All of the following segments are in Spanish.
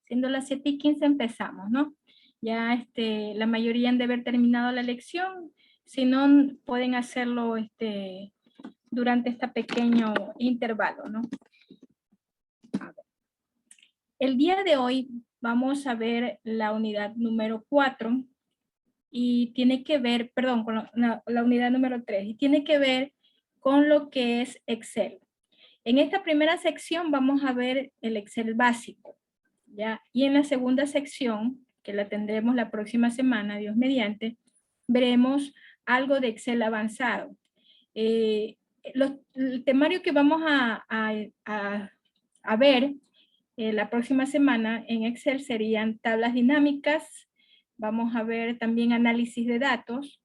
Siendo las 7:15 empezamos, ¿no? Ya la mayoría han de haber terminado la lección. Si no, pueden hacerlo durante este pequeño intervalo, ¿no? El día de hoy vamos a ver la unidad número 4 y tiene que ver, perdón, con la unidad número 3 y tiene que ver con lo que es Excel. En esta primera sección vamos a ver el Excel básico, ¿ya? Y en la segunda sección, que la tendremos la próxima semana, Dios mediante, veremos algo de Excel avanzado. El temario que vamos a ver la próxima semana en Excel serían tablas dinámicas, vamos a ver también análisis de datos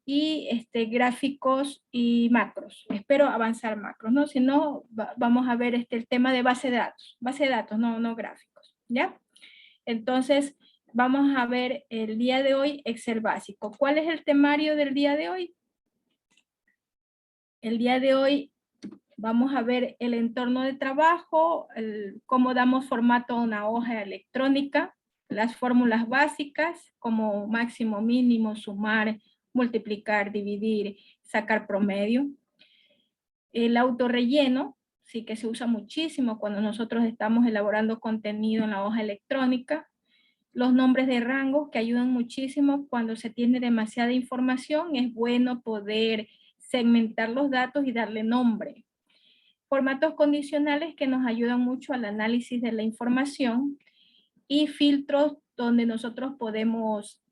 y gráficos y macros. Espero avanzar macros, ¿no? Si no, vamos a ver el tema de base de datos, no gráficos, ¿ya? Entonces, vamos a ver el día de hoy Excel básico. ¿Cuál es el temario del día de hoy? El día de hoy vamos a ver el entorno de trabajo, cómo damos formato a una hoja electrónica, las fórmulas básicas como máximo, mínimo, sumar, multiplicar, dividir, sacar promedio. El autorrelleno, sí que se usa muchísimo cuando nosotros estamos elaborando contenido en la hoja electrónica. Los nombres de rangos que ayudan muchísimo cuando se tiene demasiada información. Es bueno poder segmentar los datos y darle nombre. Formatos condicionales que nos ayudan mucho al análisis de la información y filtros donde nosotros podemos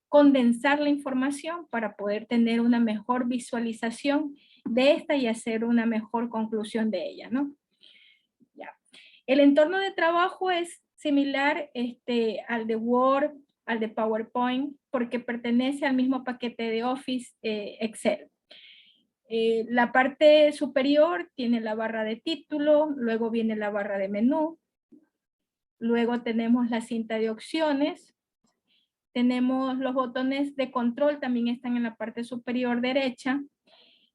condensar la información para poder tener una mejor visualización de esta y hacer una mejor conclusión de ella, ¿no? Ya. El entorno de trabajo es similar al de Word, al de PowerPoint, porque pertenece al mismo paquete de Office Excel. La parte superior tiene la barra de título, luego viene la barra de menú, luego tenemos la cinta de opciones, tenemos los botones de control, también están en la parte superior derecha,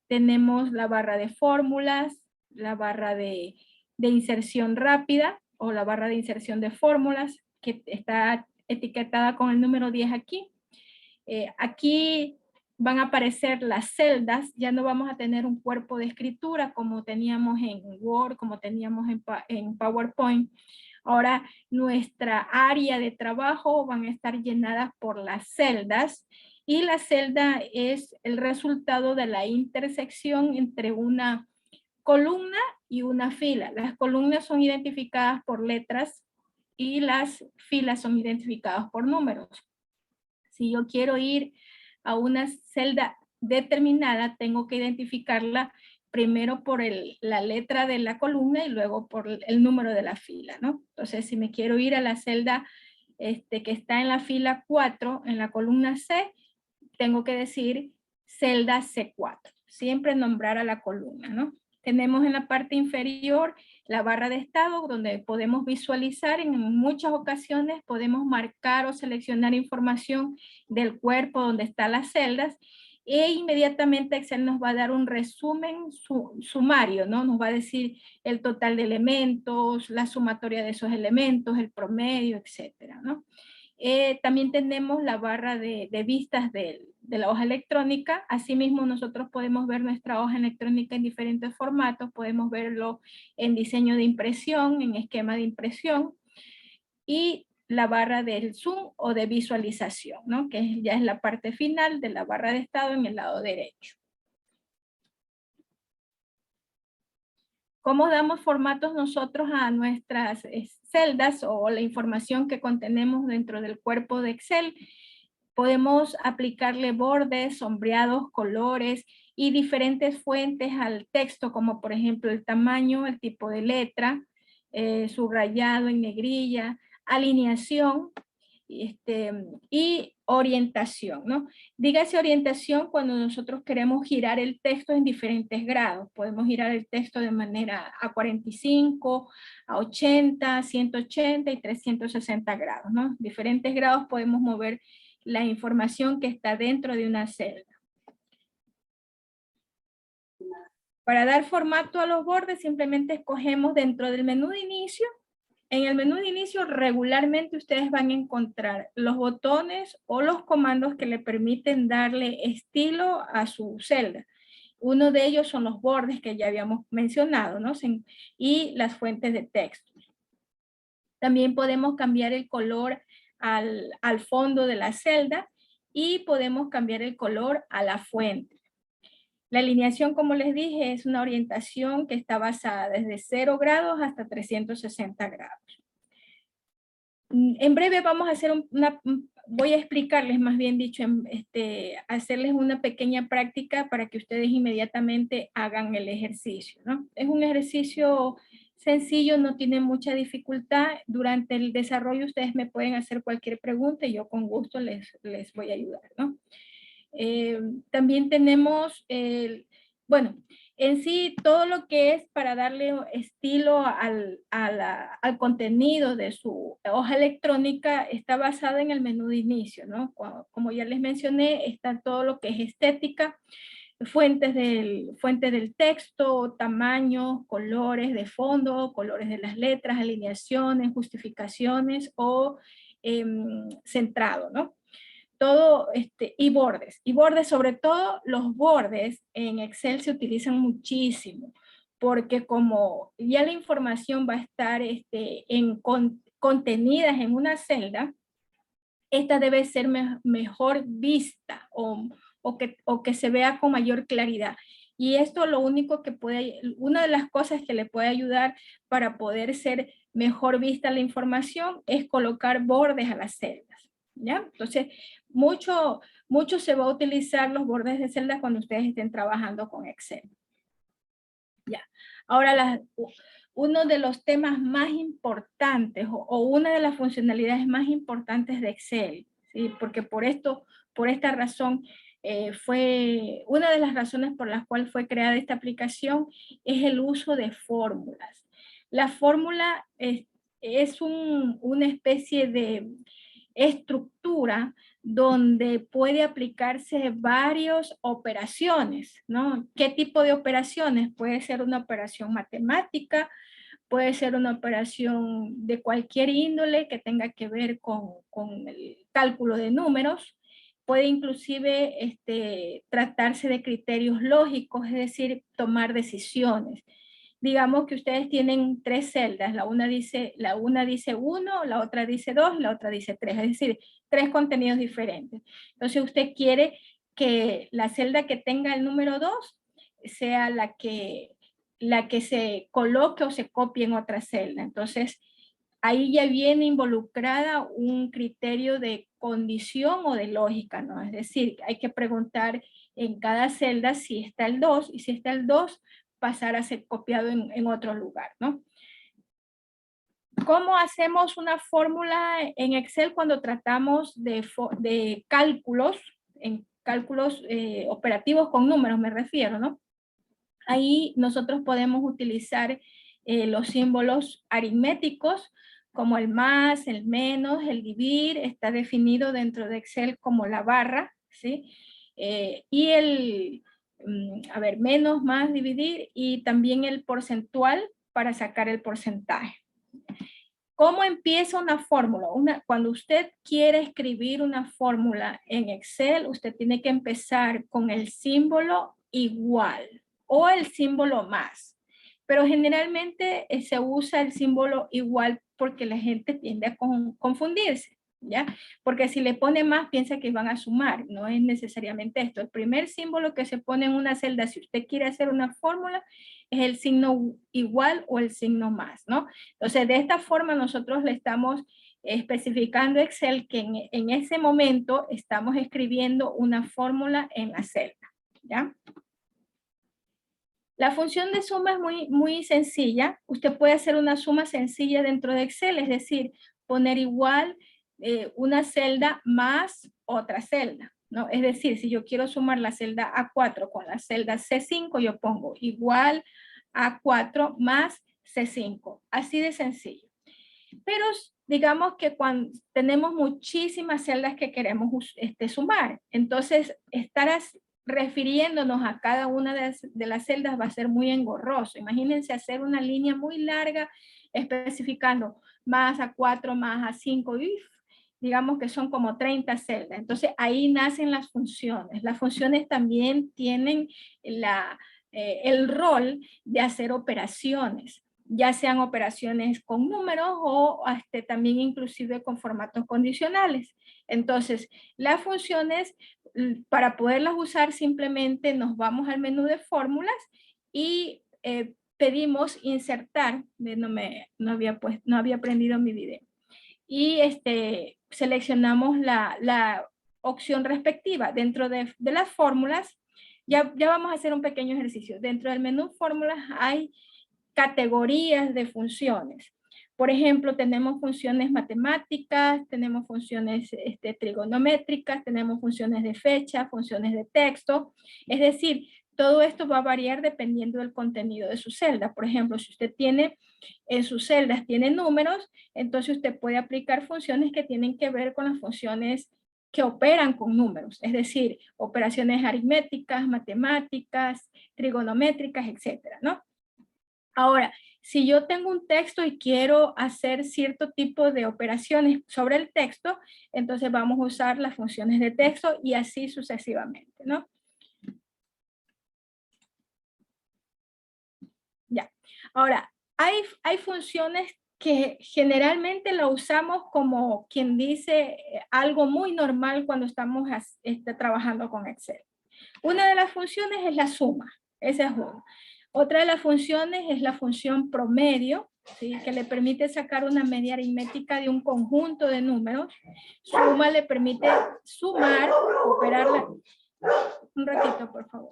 tenemos la barra de fórmulas, la barra de inserción rápida o la barra de inserción de fórmulas, que está etiquetada con el número 10 aquí. Aquí van a aparecer las celdas, ya no vamos a tener un cuerpo de escritura como teníamos en Word, como teníamos en PowerPoint. Ahora nuestra área de trabajo van a estar llenadas por las celdas y la celda es el resultado de la intersección entre una columna y una fila. Las columnas son identificadas por letras y las filas son identificadas por números. Si yo quiero ir a una celda determinada, tengo que identificarla primero por la letra de la columna y luego por el número de la fila, ¿no? Entonces, si me quiero ir a la celda que está en la fila 4, en la columna C, tengo que decir celda C4. Siempre nombrar a la columna, ¿no? Tenemos en la parte inferior la barra de estado, donde podemos visualizar, en muchas ocasiones podemos marcar o seleccionar información del cuerpo donde están las celdas, e inmediatamente Excel nos va a dar un resumen sumario, ¿no? Nos va a decir el total de elementos, la sumatoria de esos elementos, el promedio, etcétera, ¿no? También tenemos la barra de vistas de la hoja electrónica. Asimismo, nosotros podemos ver nuestra hoja electrónica en diferentes formatos. Podemos verlo en diseño de impresión, en esquema de impresión, y la barra del zoom o de visualización, ¿no? Que ya es la parte final de la barra de estado en el lado derecho. ¿Cómo damos formatos nosotros a nuestras celdas o la información que contenemos dentro del cuerpo de Excel? Podemos aplicarle bordes, sombreados, colores y diferentes fuentes al texto, como por ejemplo el tamaño, el tipo de letra, subrayado en negrilla, alineación y orientación, ¿no? Dígase orientación cuando nosotros queremos girar el texto en diferentes grados. Podemos girar el texto de manera a 45, a 80, 180 y 360 grados, ¿no? Diferentes grados podemos mover la información que está dentro de una celda. Para dar formato a los bordes, simplemente escogemos dentro del menú de inicio, En el menú de inicio regularmente ustedes van a encontrar los botones o los comandos que le permiten darle estilo a su celda. Uno de ellos son los bordes que ya habíamos mencionado, ¿no? Y las fuentes de texto. También podemos cambiar el color al fondo de la celda y podemos cambiar el color a la fuente. La alineación, como les dije, es una orientación que está basada desde 0 grados hasta 360 grados. En breve vamos a hacer voy a explicarles, más bien dicho, hacerles una pequeña práctica para que ustedes inmediatamente hagan el ejercicio, ¿no? Es un ejercicio sencillo, no tiene mucha dificultad. Durante el desarrollo ustedes me pueden hacer cualquier pregunta y yo con gusto les voy a ayudar, ¿no? También tenemos, bueno, en sí todo lo que es para darle estilo al contenido de su hoja electrónica está basada en el menú de inicio, ¿no? Como ya les mencioné, está todo lo que es estética, fuentes del texto, tamaño, colores de fondo, colores de las letras, alineaciones, justificaciones o centrado, ¿no? Todo, y bordes, sobre todo los bordes en Excel se utilizan muchísimo, porque como ya la información va a estar contenidas en una celda, esta debe ser mejor vista o que se vea con mayor claridad. Y esto lo único que una de las cosas que le puede ayudar para poder ser mejor vista la información es colocar bordes a las celdas, ¿ya? Entonces, mucho se va a utilizar los bordes de celda cuando ustedes estén trabajando con Excel. Ya. Ahora, uno de los temas más importantes o una de las funcionalidades más importantes de Excel, ¿sí? Porque por esta razón, fue una de las razones por las cuales fue creada esta aplicación, es el uso de fórmulas. La fórmula es una especie de estructura donde puede aplicarse varias operaciones, ¿no? ¿Qué tipo de operaciones? Puede ser una operación matemática, puede ser una operación de cualquier índole que tenga que ver con el cálculo de números, puede inclusive tratarse de criterios lógicos, es decir, tomar decisiones. Digamos que ustedes tienen 3 celdas, la una dice 1, la otra dice 2 y la otra dice 3, es decir, 3 contenidos diferentes. Entonces usted quiere que la celda que tenga el número 2 sea la que se coloque o se copie en otra celda. Entonces ahí ya viene involucrada un criterio de condición o de lógica, ¿no? Es decir, hay que preguntar en cada celda si está el 2 y si está el 2 pasar a ser copiado en otro lugar, ¿no? ¿Cómo hacemos una fórmula en Excel cuando tratamos de cálculos, en cálculos operativos con números me refiero, ¿no? Ahí nosotros podemos utilizar los símbolos aritméticos como el más, el menos, el dividir, está definido dentro de Excel como la barra, ¿sí? Y menos, más, dividir, y también el porcentual para sacar el porcentaje. ¿Cómo empieza una fórmula? Cuando usted quiere escribir una fórmula en Excel, usted tiene que empezar con el símbolo igual o el símbolo más. Pero generalmente se usa el símbolo igual porque la gente tiende a confundirse, ¿ya? Porque si le pone más, piensa que van a sumar. No es necesariamente esto. El primer símbolo que se pone en una celda, si usted quiere hacer una fórmula, es el signo igual o el signo más, ¿no? Entonces, de esta forma nosotros le estamos especificando a Excel que en ese momento estamos escribiendo una fórmula en la celda, ¿ya? La función de suma es muy sencilla. Usted puede hacer una suma sencilla dentro de Excel, es decir, poner igual una celda más otra celda, ¿no? Es decir, si yo quiero sumar la celda A4 con la celda C5, yo pongo igual A4 más C5. Así de sencillo. Pero digamos que cuando tenemos muchísimas celdas que queremos sumar, entonces refiriéndonos a cada una de las celdas va a ser muy engorroso. Imagínense hacer una línea muy larga especificando más a 4, más a 5, y digamos que son como 30 celdas. Entonces ahí nacen las funciones. Las funciones también tienen el rol de hacer operaciones, ya sean operaciones con números o también inclusive con formatos condicionales. Entonces, las funciones, para poderlas usar, simplemente nos vamos al menú de fórmulas y pedimos insertar, no había prendido mi video, y seleccionamos la opción respectiva. Dentro de las fórmulas, ya vamos a hacer un pequeño ejercicio. Dentro del menú fórmulas hay categorías de funciones. Por ejemplo, tenemos funciones matemáticas, tenemos funciones trigonométricas, tenemos funciones de fecha, funciones de texto. Es decir, todo esto va a variar dependiendo del contenido de su celda. Por ejemplo, si usted tiene en sus celdas tiene números, entonces usted puede aplicar funciones que tienen que ver con las funciones que operan con números, es decir, operaciones aritméticas, matemáticas, trigonométricas, etcétera, ¿no? Ahora, si yo tengo un texto y quiero hacer cierto tipo de operaciones sobre el texto, entonces vamos a usar las funciones de texto y así sucesivamente, ¿no? Ya. Ahora, hay funciones que generalmente lo usamos como quien dice algo muy normal cuando estamos trabajando con Excel. Una de las funciones es la suma, esa es una. Otra de las funciones es la función promedio, ¿sí? Que le permite sacar una media aritmética de un conjunto de números. Suma le permite sumar, operarla. Un ratito, por favor.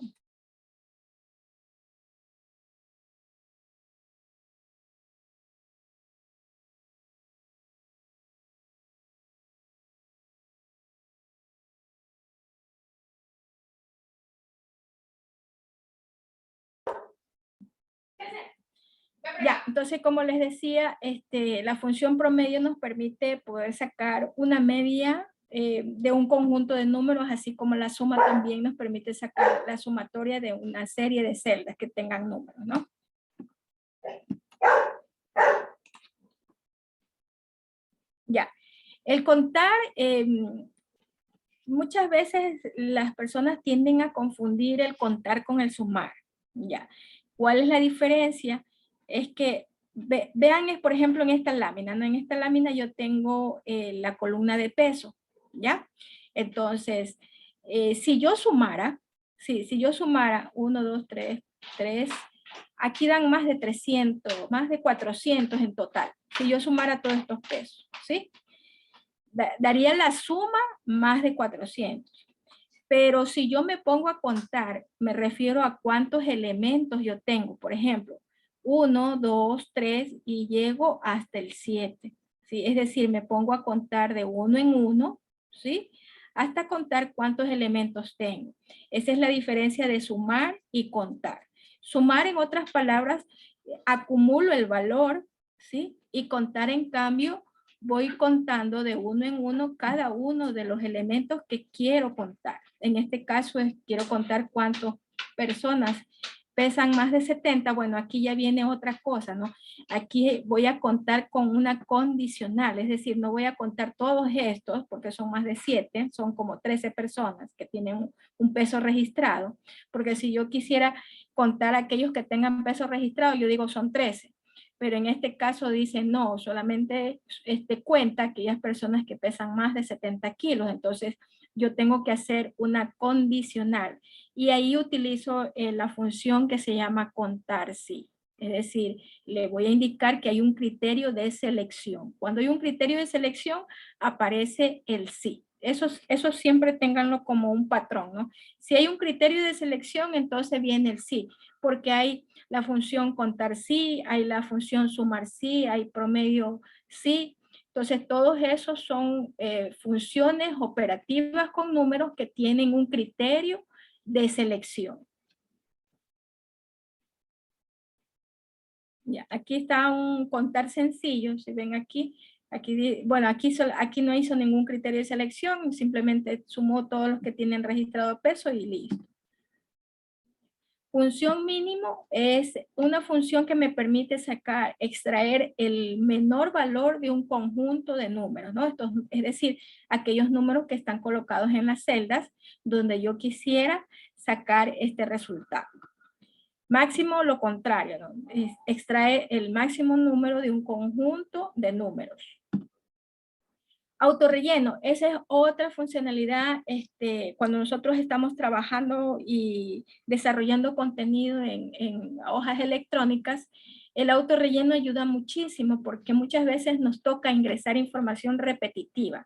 Ya, entonces como les decía, la función promedio nos permite poder sacar una media de un conjunto de números, así como la suma también nos permite sacar la sumatoria de una serie de celdas que tengan números, ¿no? Ya, el contar, muchas veces las personas tienden a confundir el contar con el sumar, ya. ¿Cuál es la diferencia? Es que vean, por ejemplo, en esta lámina, ¿no? En esta lámina yo tengo la columna de peso, ¿ya? Entonces, si yo sumara, si yo sumara 1, 2, 3, aquí dan más de 300, más de 400 en total, si yo sumara todos estos pesos, ¿sí? Daría la suma más de 400. Pero si yo me pongo a contar, me refiero a cuántos elementos yo tengo. Por ejemplo, 1, 2, 3 y llego hasta el 7. ¿Sí? Es decir, me pongo a contar de uno en uno, ¿sí? Hasta contar cuántos elementos tengo. Esa es la diferencia de sumar y contar. Sumar, en otras palabras, acumulo el valor, ¿sí? Y contar, en cambio, voy contando de uno en uno cada uno de los elementos que quiero contar. En este caso quiero contar cuántas personas pesan más de 70. Bueno, aquí ya viene otra cosa, ¿no? Aquí voy a contar con una condicional, es decir, no voy a contar todos estos porque son más de 7, son como 13 personas que tienen un peso registrado, porque si yo quisiera contar aquellos que tengan peso registrado, yo digo son 13. Pero en este caso dice no, solamente cuenta aquellas personas que pesan más de 70 kilos. Entonces yo tengo que hacer una condicional y ahí utilizo la función que se llama contar sí. Es decir, le voy a indicar que hay un criterio de selección. Cuando hay un criterio de selección, aparece el sí. Eso siempre ténganlo como un patrón, ¿no? Si hay un criterio de selección, entonces viene el sí, porque hay la función contar sí, hay la función sumar sí, hay promedio sí. Entonces, todos esos son funciones operativas con números que tienen un criterio de selección. Ya, aquí está un contar sencillo, si ven aquí. Bueno, aquí no hizo ningún criterio de selección, simplemente sumó todos los que tienen registrado peso y listo. Función mínimo es una función que me permite extraer el menor valor de un conjunto de números, ¿no? Es decir, aquellos números que están colocados en las celdas donde yo quisiera sacar este resultado. Máximo, lo contrario, ¿no? Extrae el máximo número de un conjunto de números. Autorrelleno, esa es otra funcionalidad cuando nosotros estamos trabajando y desarrollando contenido en hojas electrónicas. El autorrelleno ayuda muchísimo porque muchas veces nos toca ingresar información repetitiva.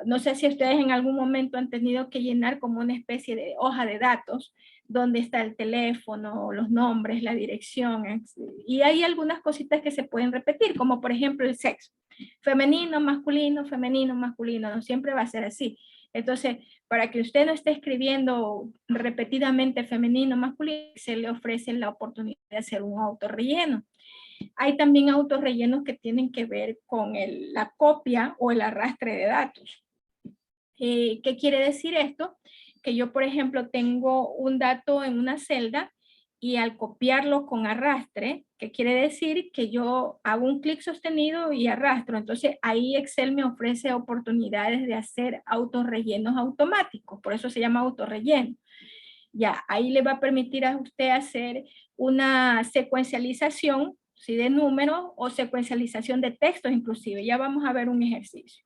No sé si ustedes en algún momento han tenido que llenar como una especie de hoja de datos donde está el teléfono, los nombres, la dirección, y hay algunas cositas que se pueden repetir, como por ejemplo el sexo. Femenino, masculino, no siempre va a ser así. Entonces, para que usted no esté escribiendo repetidamente femenino, masculino, se le ofrece la oportunidad de hacer un autorrelleno. Hay también autorrellenos que tienen que ver con la copia o el arrastre de datos. ¿Qué quiere decir esto? Que yo, por ejemplo, tengo un dato en una celda y al copiarlo con arrastre, que quiere decir que yo hago un clic sostenido y arrastro. Entonces ahí Excel me ofrece oportunidades de hacer autorrellenos automáticos, por eso se llama autorrelleno. Ya, ahí le va a permitir a usted hacer una secuencialización, ¿sí? De números o secuencialización de textos inclusive. Ya vamos a ver un ejercicio.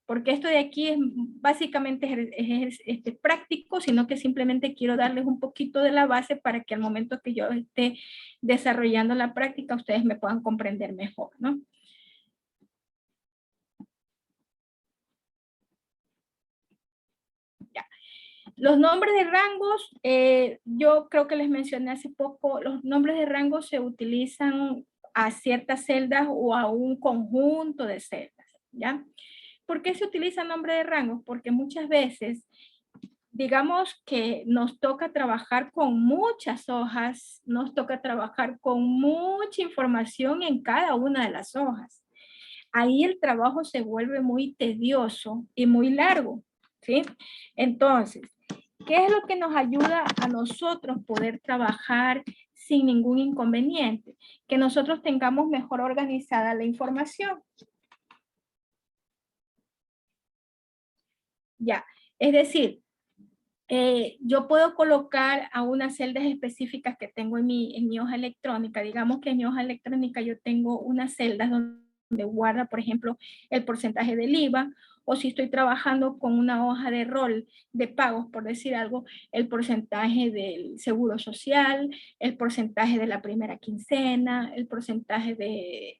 Porque esto de aquí es básicamente es práctico, sino que simplemente quiero darles un poquito de la base para que al momento que yo esté desarrollando la práctica, ustedes me puedan comprender mejor, ¿no? Ya. Los nombres de rangos, yo creo que les mencioné hace poco, los nombres de rangos se utilizan a ciertas celdas o a un conjunto de celdas, ¿ya? ¿Por qué se utiliza nombre de rangos? Porque muchas veces, digamos que nos toca trabajar con muchas hojas, nos toca trabajar con mucha información en cada una de las hojas. Ahí el trabajo se vuelve muy tedioso y muy largo, ¿sí? Entonces, ¿qué es lo que nos ayuda a nosotros poder trabajar sin ningún inconveniente? Que nosotros tengamos mejor organizada la información. Ya, es decir, yo puedo colocar a unas celdas específicas que tengo en mi hoja electrónica. Digamos que en mi hoja electrónica yo tengo unas celdas donde guarda, por ejemplo, el porcentaje del IVA, o si estoy trabajando con una hoja de rol de pagos, por decir algo, el porcentaje del seguro social, el porcentaje de la primera quincena, el porcentaje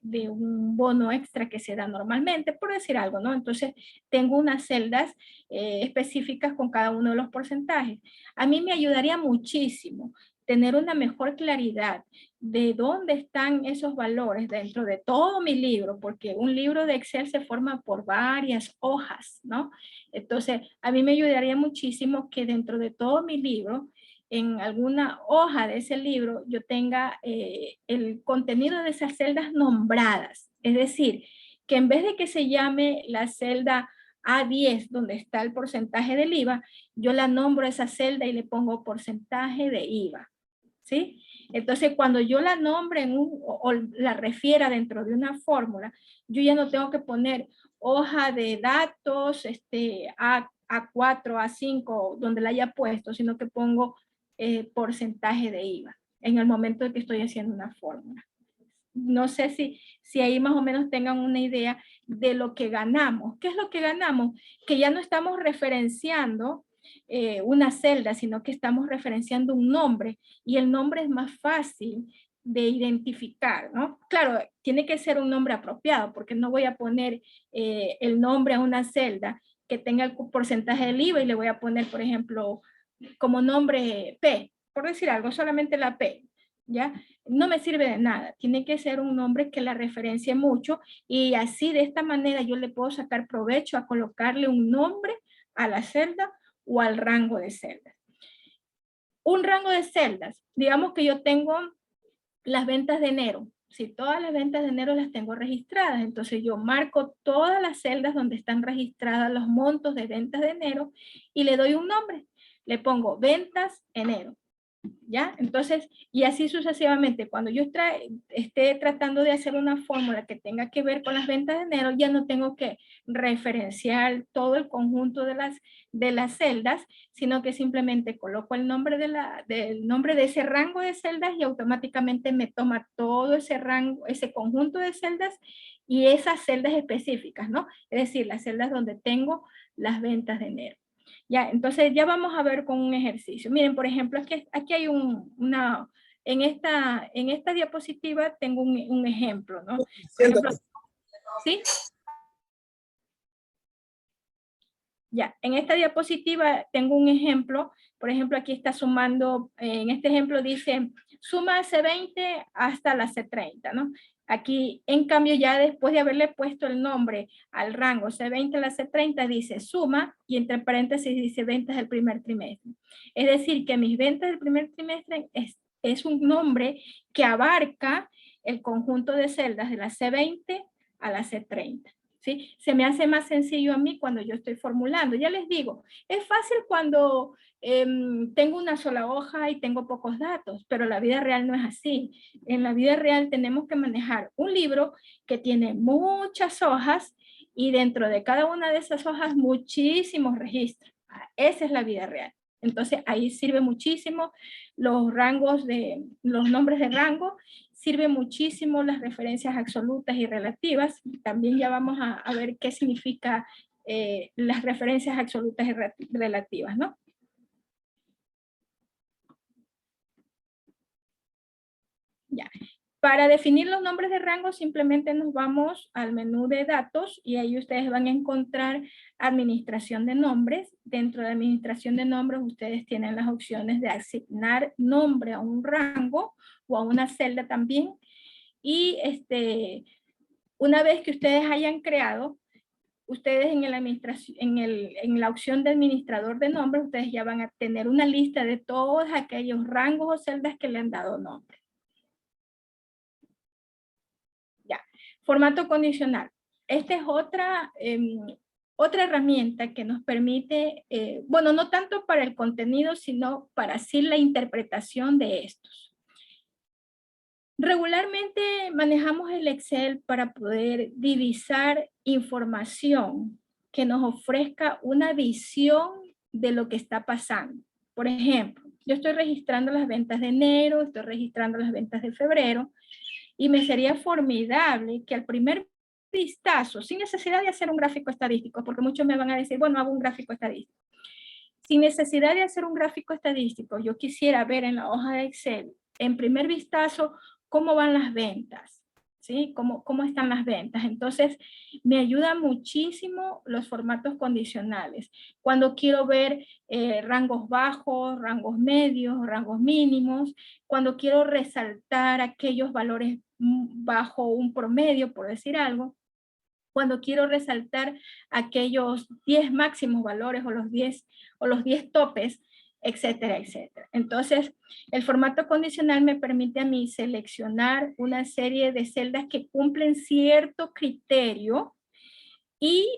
de un bono extra que se da normalmente, por decir algo, ¿no? Entonces, tengo unas celdas específicas con cada uno de los porcentajes. A mí me ayudaría muchísimo tener una mejor claridad de dónde están esos valores dentro de todo mi libro, porque un libro de Excel se forma por varias hojas, ¿no? Entonces, a mí me ayudaría muchísimo que dentro de todo mi libro, en alguna hoja de ese libro, yo tenga el contenido de esas celdas nombradas. Es decir, que en vez de que se llame la celda A10, donde está el porcentaje del IVA, yo la nombro esa celda y le pongo porcentaje de IVA, ¿sí? Entonces, cuando yo la nombre o la refiera dentro de una fórmula, yo ya no tengo que poner hoja de datos, A4, A5, donde la haya puesto, sino que pongo porcentaje de IVA en el momento de que estoy haciendo una fórmula. No sé si ahí más o menos tengan una idea de lo que ganamos. ¿Qué es lo que ganamos? Que ya no estamos referenciando una celda, sino que estamos referenciando un nombre y el nombre es más fácil de identificar, ¿no? Claro, tiene que ser un nombre apropiado porque no voy a poner el nombre a una celda que tenga el porcentaje del IVA y le voy a poner, por ejemplo, como nombre P, por decir algo, solamente la P, ¿ya? No me sirve de nada, tiene que ser un nombre que la referencie mucho y así de esta manera yo le puedo sacar provecho a colocarle un nombre a la celda o al rango de celdas. Un rango de celdas, digamos que yo tengo las ventas de enero, si todas las ventas de enero las tengo registradas, entonces yo marco todas las celdas donde están registradas los montos de ventas de enero y le doy un nombre, le pongo ventas enero. ¿Ya? Entonces, y así sucesivamente, cuando yo esté tratando de hacer una fórmula que tenga que ver con las ventas de enero, ya no tengo que referenciar todo el conjunto de las celdas, sino que simplemente coloco el nombre del nombre de ese rango de celdas y automáticamente me toma todo ese rango, ese conjunto de celdas y esas celdas específicas, ¿no? Es decir, las celdas donde tengo las ventas de enero. Ya, entonces ya vamos a ver con un ejercicio. Miren, por ejemplo, aquí hay en esta diapositiva tengo un ejemplo, ¿no? Por ejemplo, ¿sí? Ya, en esta diapositiva tengo un ejemplo. Por ejemplo, aquí está sumando, en este ejemplo dice, suma C20 hasta la C30, ¿no? Aquí, en cambio, ya después de haberle puesto el nombre al rango C20 a la C30, dice suma y entre paréntesis dice ventas del primer trimestre. Es decir, que mis ventas del primer trimestre es un nombre que abarca el conjunto de celdas de la C20 a la C30. ¿Sí? Se me hace más sencillo a mí cuando yo estoy formulando. Ya les digo, es fácil cuando tengo una sola hoja y tengo pocos datos, pero la vida real no es así. En la vida real tenemos que manejar un libro que tiene muchas hojas y dentro de cada una de esas hojas muchísimos registros. Esa es la vida real. Entonces ahí sirve muchísimo los nombres de rango, sirve muchísimo las referencias absolutas y relativas. También ya vamos a ver qué significa las referencias absolutas y relativas, ¿no? Ya. Para definir los nombres de rango simplemente nos vamos al menú de datos y ahí ustedes van a encontrar administración de nombres. Dentro de administración de nombres ustedes tienen las opciones de asignar nombre a un rango o a una celda también. Y una vez que ustedes hayan creado, ustedes en la opción de administrador de nombres, ustedes ya van a tener una lista de todos aquellos rangos o celdas que le han dado nombre. Ya. Formato condicional. Esta es otra herramienta que nos permite, bueno, no tanto para el contenido, sino para así la interpretación de estos. Regularmente manejamos el Excel para poder divisar información que nos ofrezca una visión de lo que está pasando. Por ejemplo, yo estoy registrando las ventas de enero, estoy registrando las ventas de febrero, y me sería formidable que al primer vistazo, sin necesidad de hacer un gráfico estadístico, porque muchos me van a decir, bueno, hago un gráfico estadístico. Sin necesidad de hacer un gráfico estadístico, yo quisiera ver en la hoja de Excel, en primer vistazo, cómo van las ventas, ¿sí? ¿Cómo están las ventas? Entonces, me ayuda muchísimo los formatos condicionales. Cuando quiero ver rangos bajos, rangos medios, rangos mínimos, cuando quiero resaltar aquellos valores bajo un promedio, por decir algo, cuando quiero resaltar aquellos 10 máximos valores o los 10 topes, etcétera, etcétera. Entonces, el formato condicional me permite a mí seleccionar una serie de celdas que cumplen cierto criterio y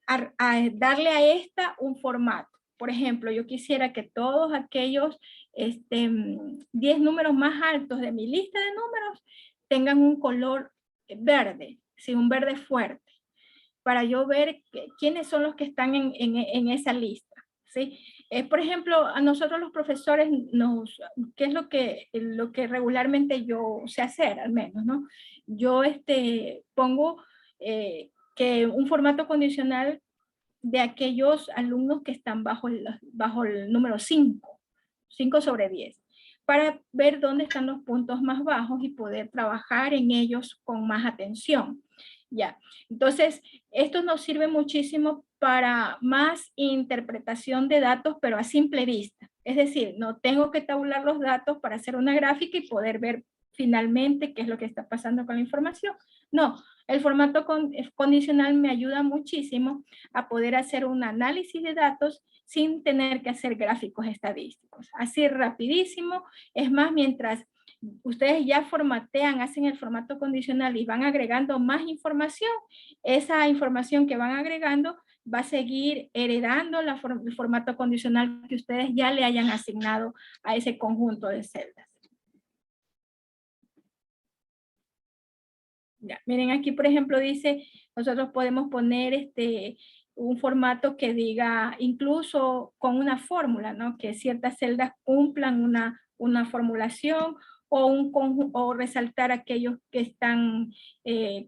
a darle a esta un formato. Por ejemplo, yo quisiera que todos aquellos 10 números más altos de mi lista de números tengan un color verde, ¿sí? Un verde fuerte, para yo ver quiénes son los que están en esa lista, ¿sí? Por ejemplo, a nosotros los profesores, ¿qué es lo que regularmente yo sé hacer, al menos, ¿no? Yo pongo que un formato condicional de aquellos alumnos que están bajo el número 5 sobre 10, para ver dónde están los puntos más bajos y poder trabajar en ellos con más atención. Ya, entonces, esto nos sirve muchísimo para más interpretación de datos, pero a simple vista. Es decir, no tengo que tabular los datos para hacer una gráfica y poder ver finalmente qué es lo que está pasando con la información. No, el formato condicional me ayuda muchísimo a poder hacer un análisis de datos sin tener que hacer gráficos estadísticos. Así rapidísimo. Es más, mientras ustedes ya formatean, hacen el formato condicional y van agregando más información, esa información que van agregando va a seguir heredando el formato condicional que ustedes ya le hayan asignado a ese conjunto de celdas. Ya, miren aquí, por ejemplo, dice, nosotros podemos poner un formato que diga, incluso con una fórmula, ¿no? Que ciertas celdas cumplan una formulación o resaltar aquellos que están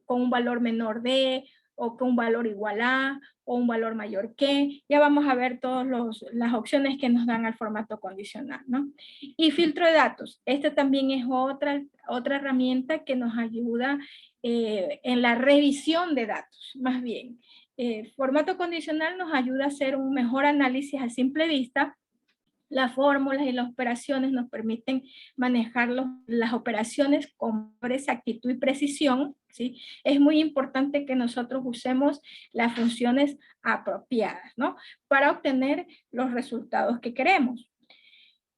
con un valor menor de, o con un valor igual a, o un valor mayor que. Ya vamos a ver todas las opciones que nos dan al formato condicional, ¿no? Y filtro de datos. Esta también es otra herramienta que nos ayuda en la revisión de datos, más bien. Formato condicional nos ayuda a hacer un mejor análisis a simple vista. Las fórmulas y las operaciones nos permiten manejar las operaciones con exactitud y precisión, ¿sí? Es muy importante que nosotros usemos las funciones apropiadas, ¿no? Para obtener los resultados que queremos.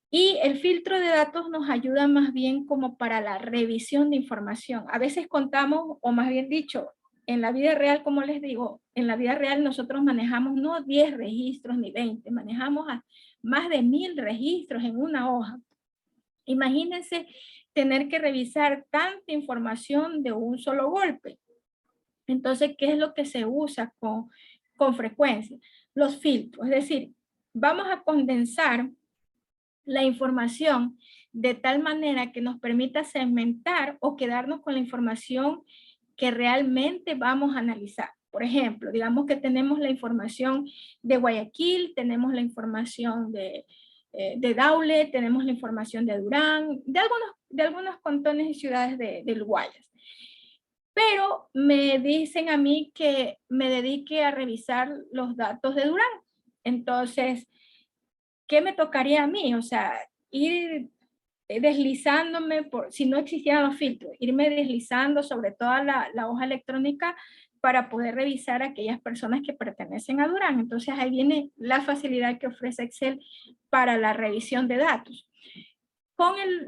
Y el filtro de datos nos ayuda más bien como para la revisión de información. A veces contamos, o más bien dicho, en la vida real, como les digo, en la vida real nosotros manejamos no 10 registros ni 20, manejamos más de 1000 registros en una hoja. Imagínense tener que revisar tanta información de un solo golpe. Entonces, ¿qué es lo que se usa con frecuencia? Los filtros, es decir, vamos a condensar la información de tal manera que nos permita segmentar o quedarnos con la información que realmente vamos a analizar. Por ejemplo, digamos que tenemos la información de Guayaquil, tenemos la información de Daule, tenemos la información de Durán, de algunos cantones y ciudades del Guayas. Pero me dicen a mí que me dedique a revisar los datos de Durán. Entonces, ¿qué me tocaría a mí? O sea, ir deslizándome, si no existieran los filtros, irme deslizando sobre toda la hoja electrónica para poder revisar a aquellas personas que pertenecen a Durán. Entonces ahí viene la facilidad que ofrece Excel para la revisión de datos.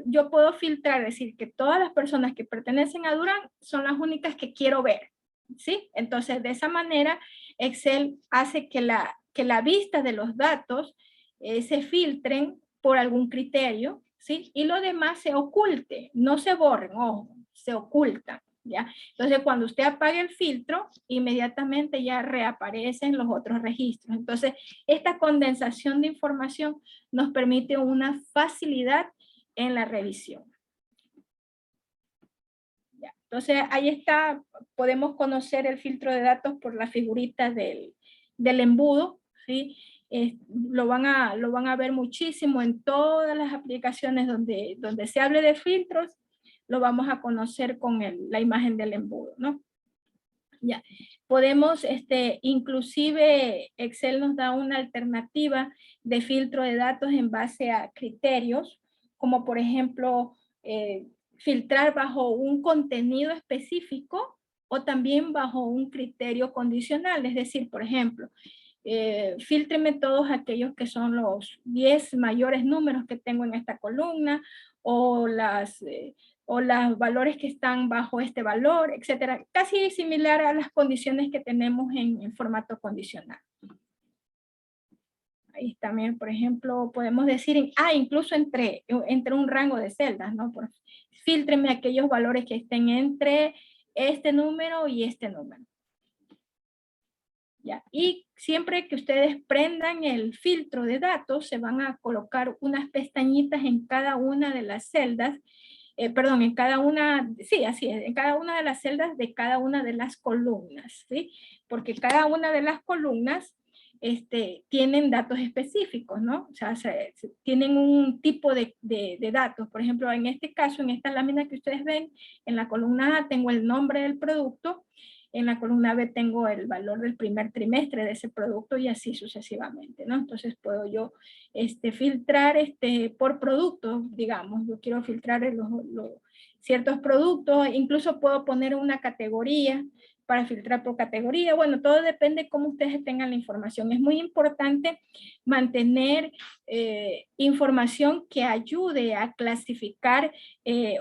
Yo puedo filtrar, es decir, que todas las personas que pertenecen a Durán son las únicas que quiero ver, ¿sí? Entonces, de esa manera, Excel hace que la vista de los datos se filtren por algún criterio, ¿sí? Y lo demás se oculte, no se borren, ojo, se ocultan, ¿ya? Entonces, cuando usted apague el filtro, inmediatamente ya reaparecen los otros registros. Entonces, esta condensación de información nos permite una facilidad en la revisión. Ya. Entonces, ahí está, podemos conocer el filtro de datos por la figurita del embudo, ¿sí? Lo van a ver muchísimo en todas las aplicaciones donde se hable de filtros, lo vamos a conocer con la imagen del embudo, ¿no? Ya. Podemos, inclusive Excel nos da una alternativa de filtro de datos en base a criterios, como por ejemplo, filtrar bajo un contenido específico o también bajo un criterio condicional. Es decir, por ejemplo, fíltreme todos aquellos que son los 10 mayores números que tengo en esta columna o los valores que están bajo este valor, etcétera. Casi similar a las condiciones que tenemos en formato condicional. Ahí también, por ejemplo, podemos decir, incluso entre un rango de celdas, ¿no? Fíltreme aquellos valores que estén entre este número y este número. ¿Ya? Y siempre que ustedes prendan el filtro de datos, se van a colocar unas pestañitas en cada una de las celdas, en cada una, sí, así es, en cada una de las celdas de cada una de las columnas, ¿sí? Porque cada una de las columnas tienen datos específicos, ¿no? O sea, tienen un tipo de datos. Por ejemplo, en este caso, en esta lámina que ustedes ven, en la columna A tengo el nombre del producto, en la columna B tengo el valor del primer trimestre de ese producto y así sucesivamente, ¿no? Entonces puedo yo filtrar por producto, digamos, yo quiero filtrar ciertos productos, incluso puedo poner una categoría para filtrar por categoría. Bueno, todo depende de cómo ustedes tengan la información. Es muy importante mantener información que ayude a clasificar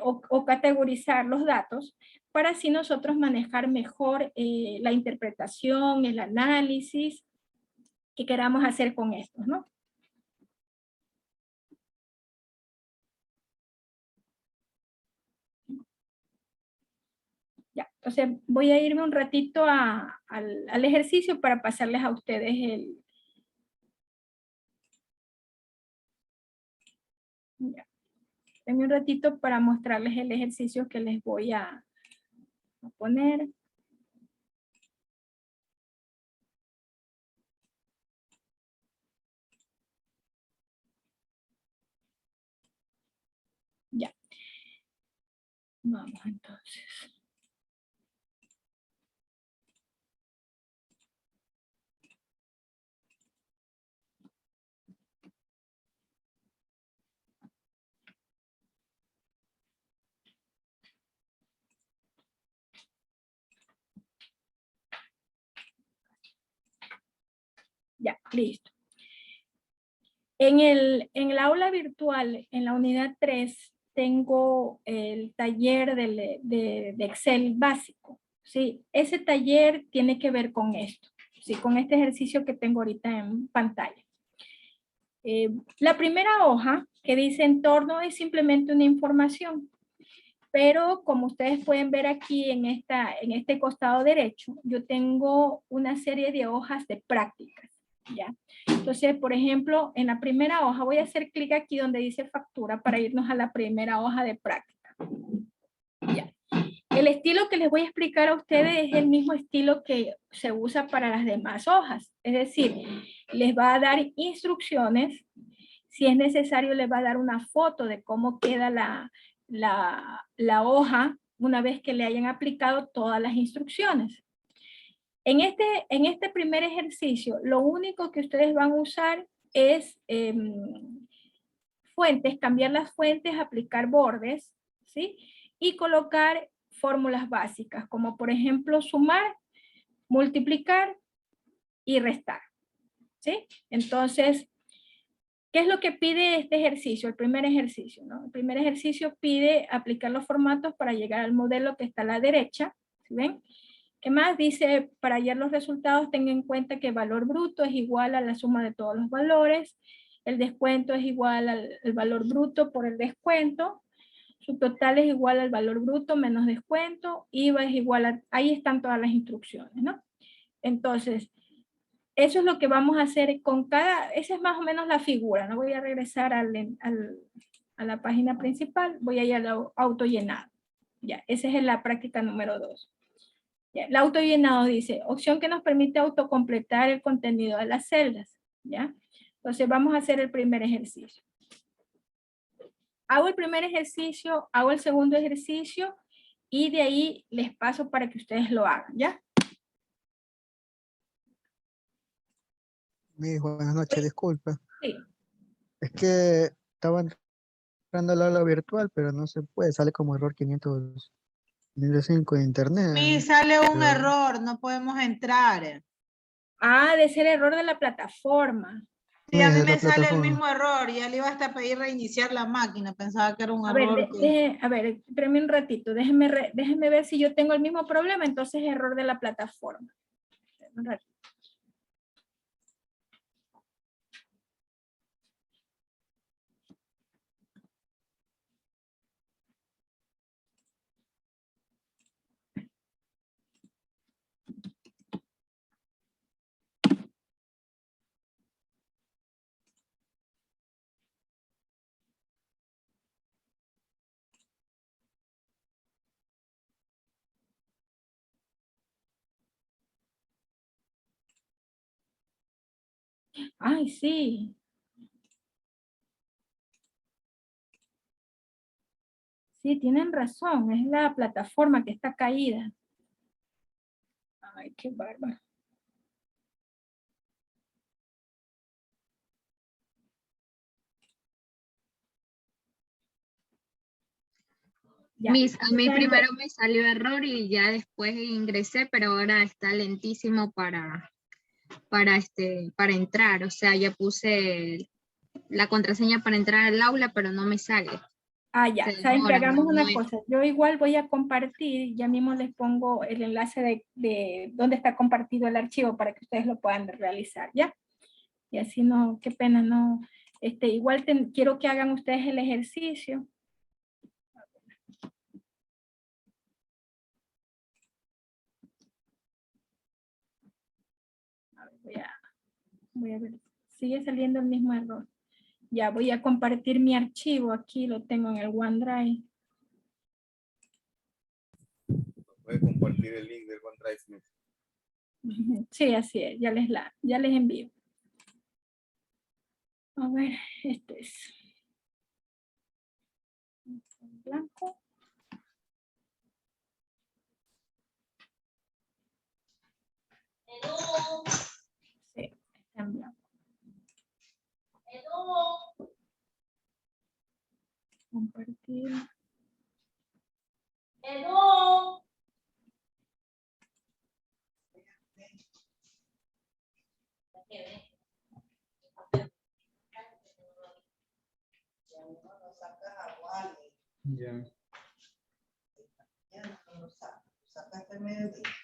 o categorizar los datos para así nosotros manejar mejor la interpretación, el análisis queramos hacer con estos, ¿no? Ya, entonces voy a irme un ratito al ejercicio para pasarles a ustedes el... Ya, denme un ratito para mostrarles el ejercicio que les voy a poner. Ya. Vamos entonces. Ya, listo. En el aula virtual, en la unidad 3, tengo el taller de Excel básico. ¿Sí? Ese taller tiene que ver con esto, ¿sí? Con este ejercicio que tengo ahorita en pantalla. La primera hoja que dice entorno es simplemente una información, pero como ustedes pueden ver aquí en este costado derecho, yo tengo una serie de hojas de prácticas, ¿ya? Entonces, por ejemplo, en la primera hoja voy a hacer clic aquí donde dice factura para irnos a la primera hoja de práctica. ¿Ya? El estilo que les voy a explicar a ustedes es el mismo estilo que se usa para las demás hojas. Es decir, les va a dar instrucciones. Si es necesario, les va a dar una foto de cómo queda la hoja una vez que le hayan aplicado todas las instrucciones. En este primer ejercicio, lo único que ustedes van a usar es fuentes, cambiar las fuentes, aplicar bordes, ¿sí? Y colocar fórmulas básicas, como por ejemplo sumar, multiplicar y restar, ¿sí? Entonces, ¿qué es lo que pide este ejercicio? El primer ejercicio, ¿no? El primer ejercicio pide aplicar los formatos para llegar al modelo que está a la derecha, ¿sí ven? ¿Qué más? Dice, para hallar los resultados, tenga en cuenta que el valor bruto es igual a la suma de todos los valores, el descuento es igual al valor bruto por el descuento, su total es igual al valor bruto menos descuento, IVA es igual a... Ahí están todas las instrucciones, ¿no? Entonces, eso es lo que vamos a hacer con cada... Esa es más o menos la figura, ¿no? Voy a regresar a la página principal, voy a ir al autollenado. Ya, esa es la práctica número 2. Ya, el autollenado dice, opción que nos permite autocompletar el contenido de las celdas. ¿Ya? Entonces vamos a hacer el primer ejercicio. Hago el primer ejercicio, hago el segundo ejercicio y de ahí les paso para que ustedes lo hagan, ¿ya? Buenas noches, disculpa. Sí. Es que estaba entrando al aula virtual, pero no se puede, sale como error 505 de internet. Me sale un error, no podemos entrar. Ah, de ser error de la plataforma. Sí, a mí me sale el mismo error, ya le iba hasta a pedir reiniciar la máquina, pensaba que era un error. A ver, espérame un ratito, déjeme ver si yo tengo el mismo problema, entonces error de la plataforma. Un ratito. Ay, sí. Sí, tienen razón, es la plataforma que está caída. Ay, qué bárbaro. Ya. Miss, a mí primero me salió error y ya después ingresé, pero ahora está lentísimo para entrar. O sea, ya puse la contraseña para entrar al aula, pero no me sale. Ah, ya, Se saben que demora, hagamos una no es. cosa. Yo igual voy a compartir, ya mismo les pongo el enlace de dónde está compartido el archivo para que ustedes lo puedan realizar, ¿ya? Y así no, qué pena, no. Igual quiero que hagan ustedes el ejercicio. A ver, voy a ver, sigue saliendo el mismo error. Ya voy a compartir mi archivo, aquí lo tengo en el OneDrive. Puede compartir el link del OneDrive. Sí, así es, ya les envío. A ver, este es blanco. Sí, está en blanco. Compartir. Ya.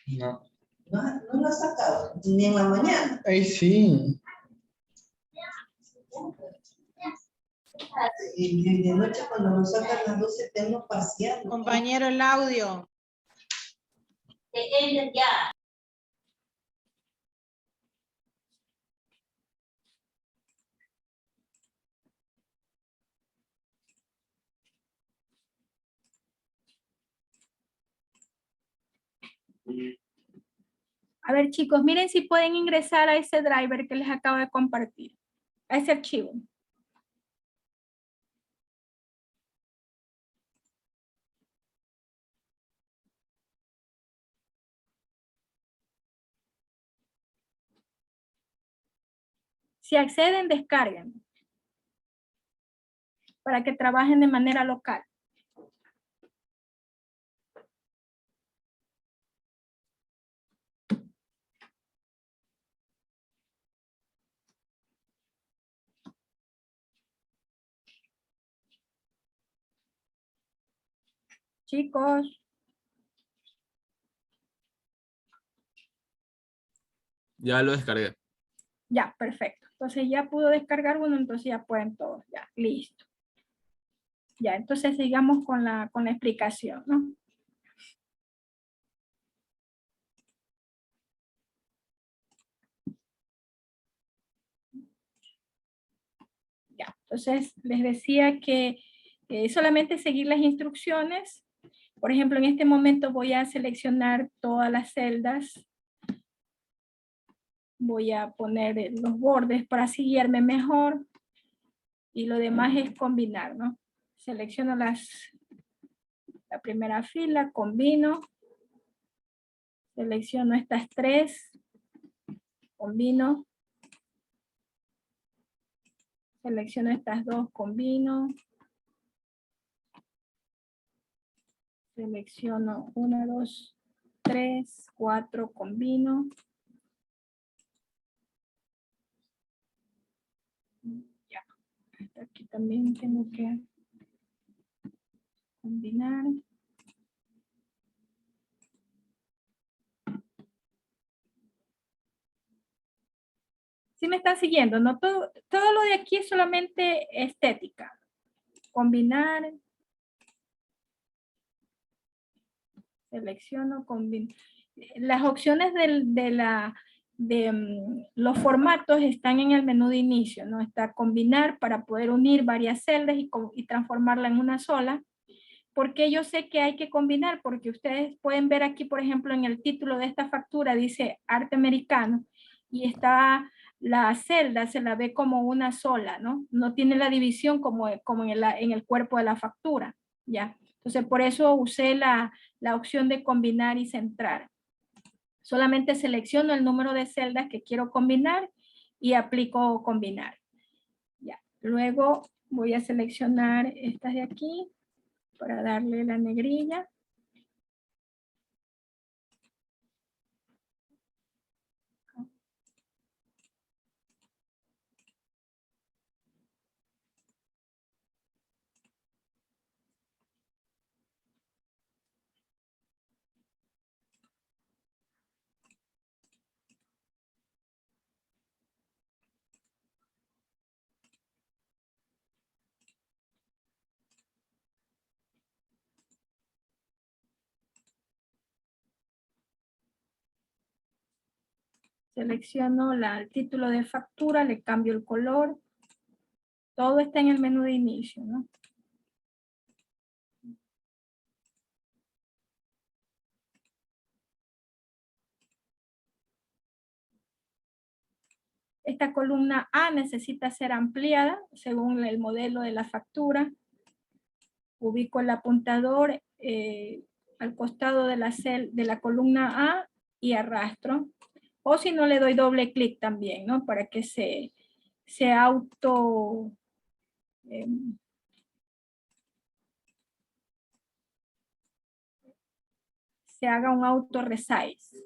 No. No lo has sacado, ni en la mañana. Ay, sí. Y de noche cuando lo sacan a las 12 tengo paseando. Compañero, el audio. A ver, chicos, miren si pueden ingresar a ese driver que les acabo de compartir, a ese archivo. Si acceden, descarguen para que trabajen de manera local. Chicos. Ya lo descargué. Ya, perfecto. Entonces ya pudo descargar uno, entonces ya pueden todos. Ya, listo. Ya, entonces sigamos con la explicación, ¿no? Ya, entonces les decía que solamente seguir las instrucciones. Por ejemplo, en este momento voy a seleccionar todas las celdas. Voy a poner los bordes para así guiarme mejor. Y lo demás es combinar, ¿no? Selecciono la primera fila, combino. Selecciono estas tres. Combino. Selecciono estas dos, combino. Selecciono 1, 2, 3, 4, combino. Ya. Aquí también tengo que combinar. ¿Sí me están siguiendo? No todo lo de aquí es solamente estética. Combinar. Selecciono, combino. Las opciones de los formatos están en el menú de inicio, ¿no? Está combinar para poder unir varias celdas y transformarla en una sola. Porque yo sé que hay que combinar, porque ustedes pueden ver aquí, por ejemplo, en el título de esta factura dice arte americano y está la celda, se la ve como una sola, ¿no? No tiene la división como en el cuerpo de la factura, ¿ya? Entonces, por eso usé la opción de combinar y centrar. Solamente selecciono el número de celdas que quiero combinar y aplico combinar. Ya. Luego voy a seleccionar estas de aquí para darle la negrilla. Selecciono el título de factura, le cambio el color. Todo está en el menú de inicio, ¿no? Esta columna A necesita ser ampliada según el modelo de la factura. Ubico el apuntador al costado de la columna A y arrastro. O si no, le doy doble clic también, ¿no? Para que se haga un auto resize.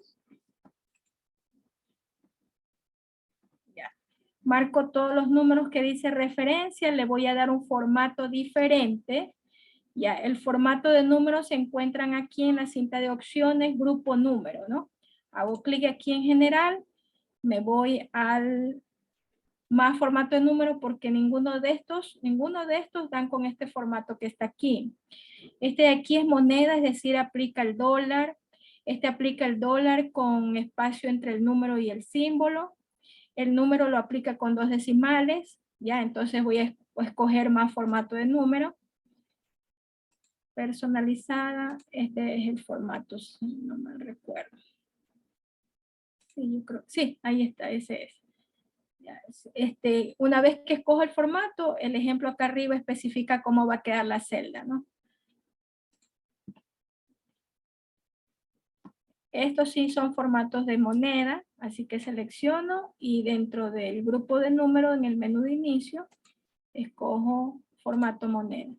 Ya. Marco todos los números que dice referencia, le voy a dar un formato diferente. Ya, el formato de números se encuentran aquí en la cinta de opciones, grupo número, ¿no? Hago clic aquí en general, me voy al más formato de número porque ninguno de estos dan con este formato que está aquí. Este de aquí es moneda, es decir, aplica el dólar. Este aplica el dólar con espacio entre el número y el símbolo. El número lo aplica con 2 decimales, ya, entonces voy a escoger más formato de número. Personalizada, este es el formato, si no me recuerdo. Sí, yo creo, sí, ahí está, ese es. Ya, una vez que escojo el formato, el ejemplo acá arriba especifica cómo va a quedar la celda, ¿no? Estos sí son formatos de moneda, así que selecciono y dentro del grupo de números en el menú de inicio, escojo formato moneda.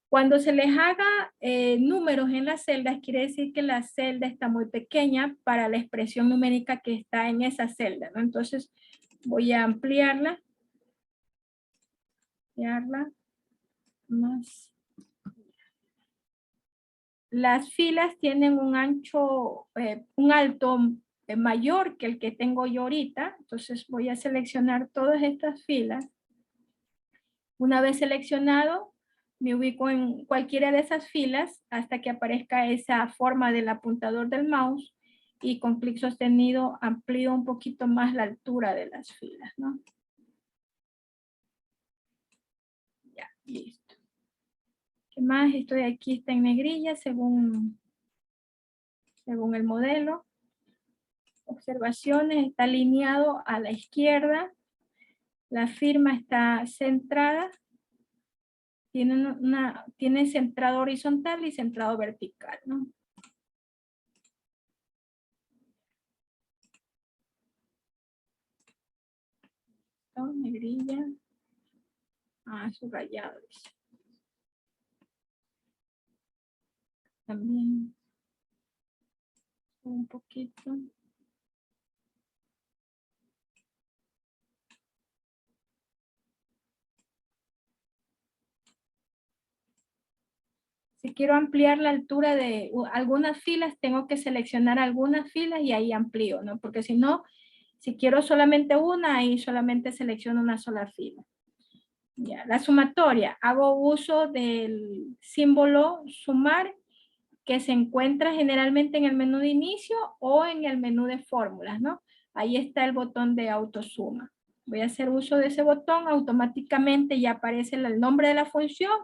Cuando se les haga números en las celdas, quiere decir que la celda está muy pequeña para la expresión numérica que está en esa celda, ¿no? Entonces voy a ampliarla más. Las filas tienen un ancho, un alto mayor que el que tengo yo ahorita, entonces voy a seleccionar todas estas filas. Una vez seleccionado, me ubico en cualquiera de esas filas hasta que aparezca esa forma del apuntador del mouse y con clic sostenido amplío un poquito más la altura de las filas, ¿no? Ya, listo. ¿Qué más? Esto de aquí está en negrilla según el modelo. Observaciones, está alineado a la izquierda. La firma está centrada. Tiene centrado horizontal y centrado vertical, ¿no? Negrilla. Subrayado. También. Un poquito. Si quiero ampliar la altura de algunas filas, tengo que seleccionar algunas filas y ahí amplío, ¿no? Porque si no, si quiero solamente una, ahí solamente selecciono una sola fila. Ya, la sumatoria, hago uso del símbolo sumar que se encuentra generalmente en el menú de inicio o en el menú de fórmulas, ¿no? Ahí está el botón de autosuma. Voy a hacer uso de ese botón, automáticamente ya aparece el nombre de la función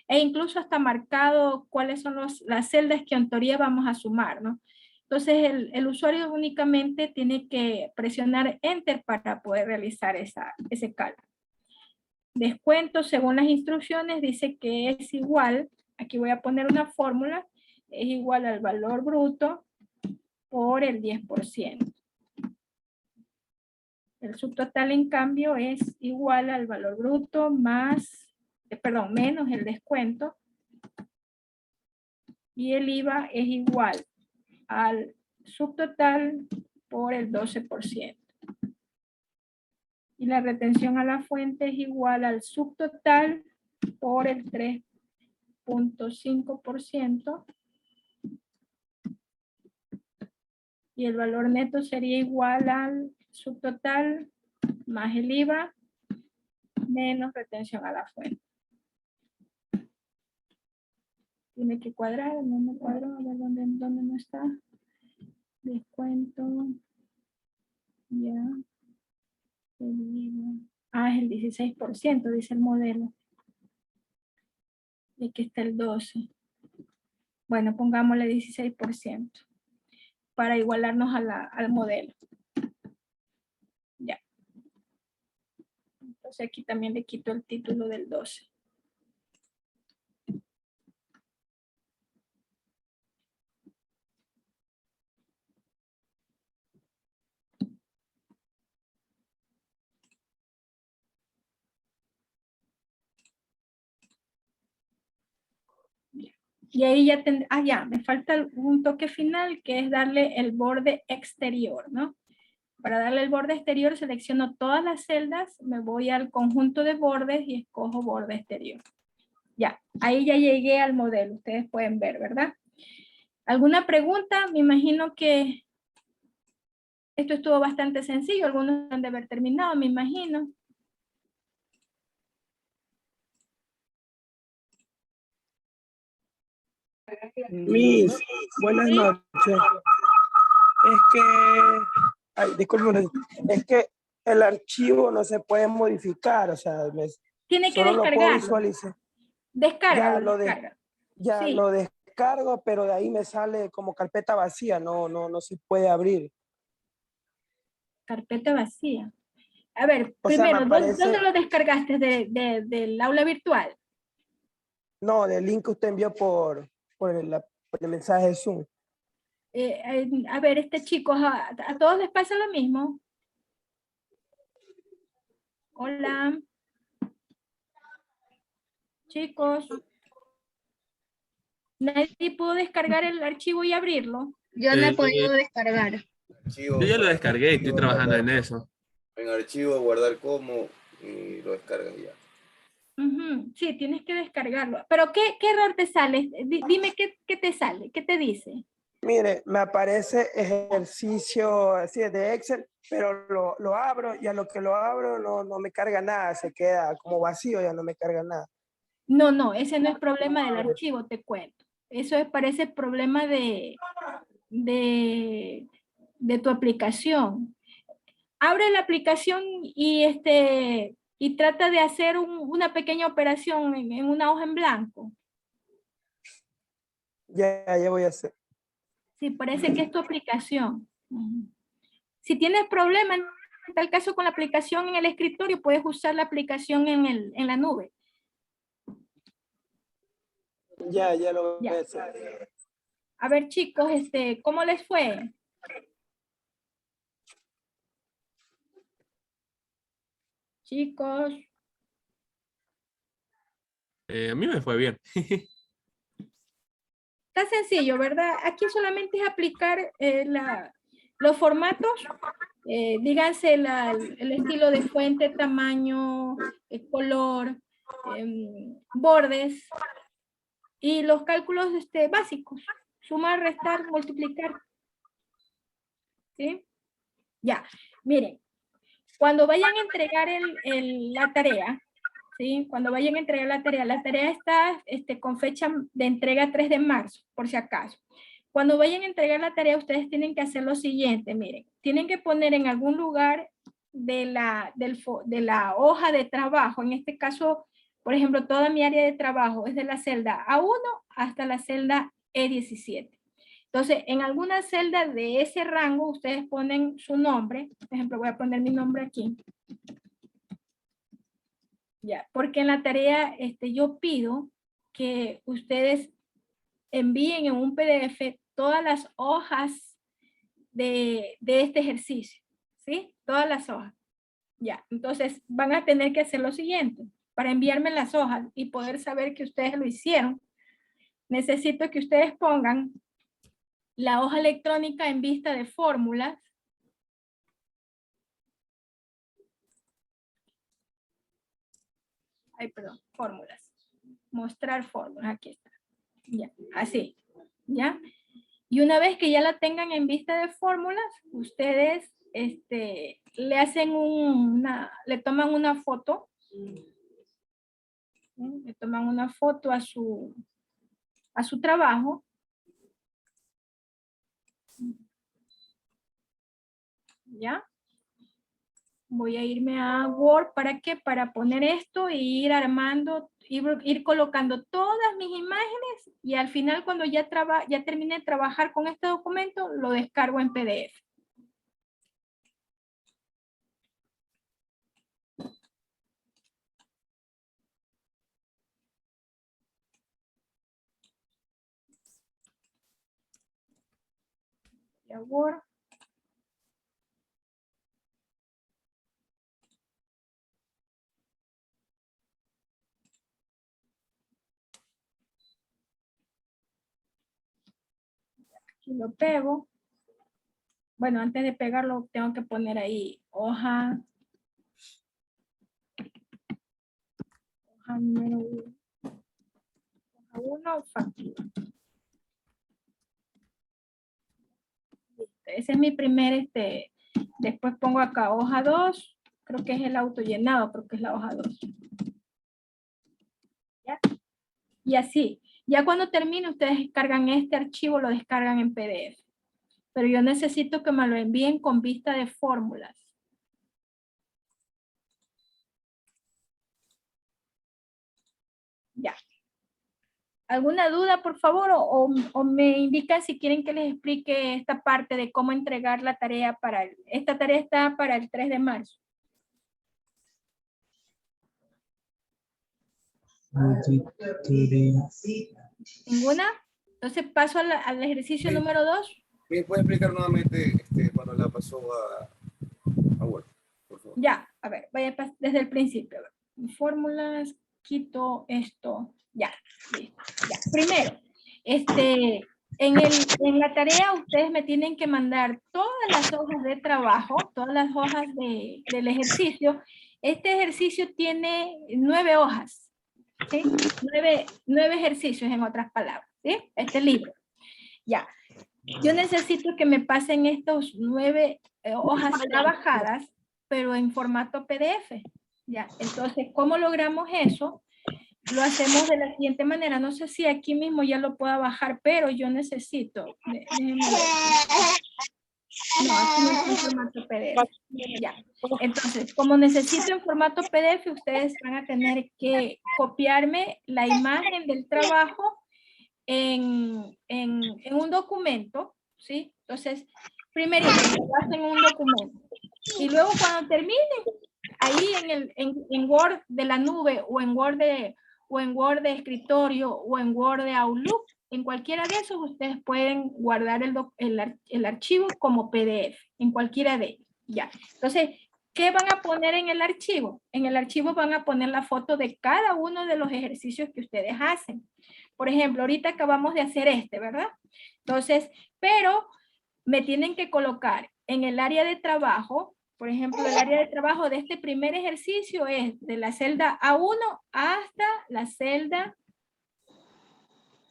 e incluso está marcado cuáles son las celdas que en teoría vamos a sumar, ¿no? Entonces el usuario únicamente tiene que presionar Enter para poder realizar ese cálculo. Descuento según las instrucciones dice que es igual, aquí voy a poner una fórmula, es igual al valor bruto por el 10%. El subtotal en cambio es igual al valor bruto menos el descuento. Y el IVA es igual al subtotal por el 12%. Y la retención a la fuente es igual al subtotal por el 3.5%. Y el valor neto sería igual al subtotal más el IVA menos retención a la fuente. Tiene que cuadrar, no me cuadró, a ver dónde no está. Descuento. Ya. Ah, es el 16%, dice el modelo. Y aquí está el 12%. Bueno, pongámosle 16% para igualarnos al modelo. Ya. Entonces aquí también le quito el título del 12. Y ahí ya tendré, ya, me falta un toque final que es darle el borde exterior, ¿no? Para darle el borde exterior selecciono todas las celdas, me voy al conjunto de bordes y escojo borde exterior. Ya, ahí ya llegué al modelo, ustedes pueden ver, ¿verdad? ¿Alguna pregunta? Me imagino que esto estuvo bastante sencillo, algunos han de haber terminado, me imagino. Miss, buenas noches. Es que, ay, disculpe, es que el archivo no se puede modificar, o sea, Tiene que solo lo puedo descargarlo. visualizar. Descárgalo, descarga. Ya Sí. lo descargo, pero de ahí me sale como carpeta vacía, no se puede abrir. Carpeta vacía. A ver, O sea, primero, me aparece, ¿dónde lo descargaste del aula virtual? no, del link que usted envió por el mensaje de Zoom. A ver, chicos, ¿a todos les pasa lo mismo? Hola. Chicos. ¿Nadie pudo descargar el archivo y abrirlo? Yo no he podido descargar. Archivo, Yo ya lo descargué y estoy trabajando en eso. en archivo, guardar como y lo descargas ya. Sí, tienes que descargarlo. ¿Pero qué error te sale? Dime qué te sale, qué te dice. Mire, me aparece ejercicio así de Excel, pero lo abro y a lo que lo abro no me carga nada, se queda como vacío, ya no me carga nada. No, ese no es problema del archivo, te cuento. Eso parece problema de tu aplicación. Abre la aplicación y trata de hacer una pequeña operación en una hoja en blanco. Ya voy a hacer. Sí, parece que es tu aplicación. Si tienes problemas, en tal caso con la aplicación en el escritorio, puedes usar la aplicación en la nube. Ya lo voy a hacer. A ver, chicos, ¿cómo les fue? Chicos. A mí me fue bien. Está sencillo, ¿verdad? Aquí solamente es aplicar los formatos, díganse el estilo de fuente, tamaño, color, bordes y los cálculos básicos, sumar, restar, multiplicar. ¿Sí? Ya, miren, cuando vayan a entregar la tarea, ¿sí? Cuando vayan a entregar la tarea está con fecha de entrega 3 de marzo, por si acaso. Cuando vayan a entregar la tarea, ustedes tienen que hacer lo siguiente, miren, tienen que poner en algún lugar de la hoja de trabajo, en este caso, por ejemplo, toda mi área de trabajo es de la celda A1 hasta la celda E17. Entonces, en alguna celda de ese rango, ustedes ponen su nombre, por ejemplo, voy a poner mi nombre aquí. Ya, porque en la tarea yo pido que ustedes envíen en un PDF todas las hojas de este ejercicio, ¿sí? Todas las hojas. Ya, entonces van a tener que hacer lo siguiente. Para enviarme las hojas y poder saber que ustedes lo hicieron, necesito que ustedes pongan la hoja electrónica en vista de fórmulas. Ay, perdón, fórmulas. Mostrar fórmulas, aquí está. Ya, así, ¿ya? Y una vez que ya la tengan en vista de fórmulas, ustedes le hacen le toman una foto, ¿sí? Le toman una foto a su trabajo. ¿Ya? Voy a irme a Word, ¿para qué? Para poner esto y ir armando, ir colocando todas mis imágenes y al final cuando ya terminé de trabajar con este documento, lo descargo en PDF. Ya Word. Aquí lo pego. Bueno, antes de pegarlo tengo que poner ahí hoja número 1. Hoja 1, factura. Listo. Ese es mi primer, después pongo acá hoja 2, creo que es el autollenado, creo que es la hoja 2. ¿Ya? Y así, ya cuando termine ustedes descargan este archivo, lo descargan en PDF. Pero yo necesito que me lo envíen con vista de fórmulas. Ya. ¿Alguna duda, por favor? O me indican si quieren que les explique esta parte de cómo entregar la tarea esta tarea está para el 3 de marzo. ¿Ninguna? Entonces paso al ejercicio número 2. ¿Puede explicar nuevamente cuando la pasó a Word, por favor? Ya, a ver, voy a pasar desde el principio. Fórmulas, quito esto, ya, listo, ya. Primero, en la tarea ustedes me tienen que mandar todas las hojas de trabajo, todas las hojas del ejercicio. Este ejercicio tiene 9 hojas, ¿sí? 9 ejercicios en otras palabras, ¿sí? Este libro, ya. Yo necesito que me pasen estos 9 hojas trabajadas, pero en formato PDF. Ya, entonces, ¿cómo logramos eso? Lo hacemos de la siguiente manera. No sé si aquí mismo ya lo pueda bajar, pero yo necesito. Déjenme ver. No, aquí no está en formato PDF. Ya. Entonces, como necesito en formato PDF, ustedes van a tener que copiarme la imagen del trabajo en un documento, ¿sí? Entonces, primero lo hacen un documento. Y luego cuando terminen, ahí en Word de la nube o en Word de escritorio o en Word de Outlook, en cualquiera de esos ustedes pueden guardar el archivo como PDF, en cualquiera de ellos. Ya. Entonces, ¿qué van a poner en el archivo? En el archivo van a poner la foto de cada uno de los ejercicios que ustedes hacen. Por ejemplo, ahorita acabamos de hacer ¿verdad? Entonces, pero me tienen que colocar en el área de trabajo, por ejemplo, el área de trabajo de este primer ejercicio es de la celda A1 hasta la celda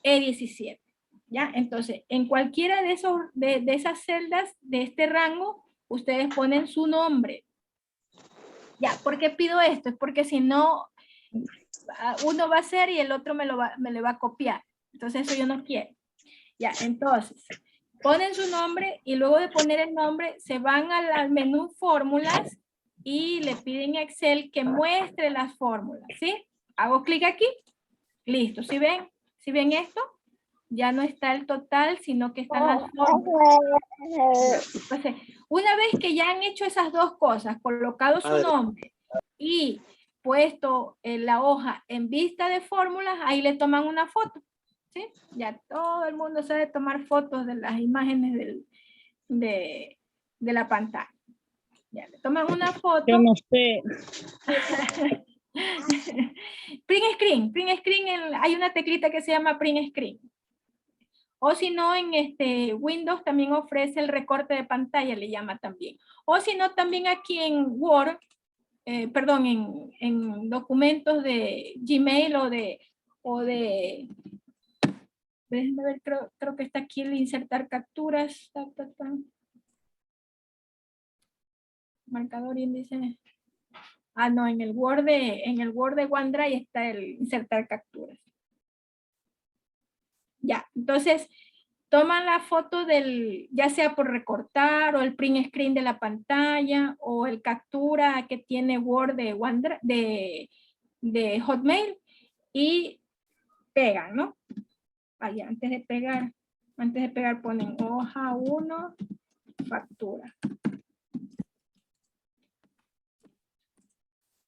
E17. ¿Ya? Entonces, en cualquiera de esas celdas de este rango, ustedes ponen su nombre. Ya, ¿por qué pido esto? Es porque si no, uno va a hacer y el otro me le va a copiar. Entonces eso yo no quiero. Ya, entonces, ponen su nombre y luego de poner el nombre se van al menú fórmulas y le piden a Excel que muestre las fórmulas, ¿sí? Hago clic aquí, listo. ¿Sí ven esto? Ya no está el total, sino que están las fórmulas. Entonces, una vez que ya han hecho esas dos cosas, colocado su nombre y puesto la hoja en vista de fórmulas, ahí le toman una foto. ¿Sí? Ya todo el mundo sabe tomar fotos de las imágenes de la pantalla. Ya le toman una foto. Yo no sé. Print screen, hay una teclita que se llama print screen. O si no, en Windows también ofrece el recorte de pantalla, le llama también. O si no, también aquí en Word, en documentos de Gmail o de déjenme ver, creo que está aquí el insertar capturas. Marcador índice. Ah, no, en el Word de OneDrive está el insertar capturas. Ya, entonces, toman la foto del, ya sea por recortar o el print screen de la pantalla o el captura que tiene Word de Hotmail y pegan, ¿no? Ahí, antes de pegar ponen hoja 1, factura.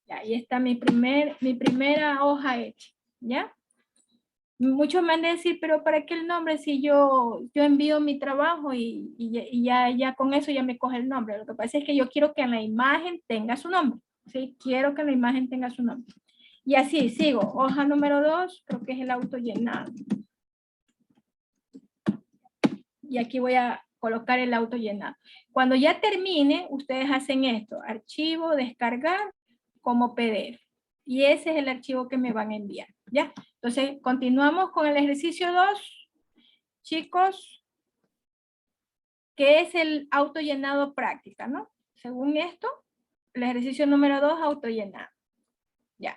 Ya, ahí está mi primera hoja hecha, ¿ya? Muchos me han de decir, pero ¿para qué el nombre si yo envío mi trabajo y ya con eso ya me coge el nombre? Lo que pasa es que yo quiero que en la imagen tenga su nombre, ¿sí? Quiero que en la imagen tenga su nombre. Y así sigo. Hoja número 2, creo que es el autollenado. Y aquí voy a colocar el autollenado. Cuando ya termine, ustedes hacen esto. Archivo, descargar como PDF. Y ese es el archivo que me van a enviar, ¿ya? Entonces, continuamos con el ejercicio 2, chicos, que es el autollenado práctica, ¿no? Según esto, el ejercicio número 2, autollenado. Ya.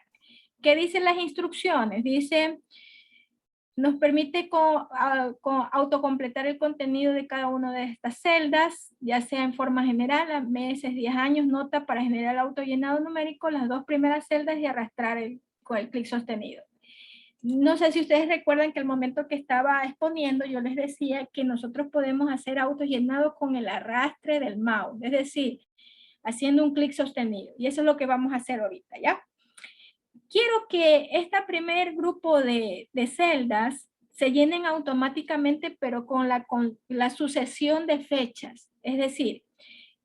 ¿Qué dicen las instrucciones? Dice, nos permite autocompletar el contenido de cada una de estas celdas, ya sea en forma general, meses, 10 años, nota para generar el autollenado numérico, las 2 primeras celdas y arrastrar con el clic sostenido. No sé si ustedes recuerdan que al momento que estaba exponiendo, yo les decía que nosotros podemos hacer autollenado con el arrastre del mouse, es decir, haciendo un clic sostenido. Y eso es lo que vamos a hacer ahorita, ¿ya? Quiero que este primer grupo de celdas se llenen automáticamente, pero con la sucesión de fechas. Es decir,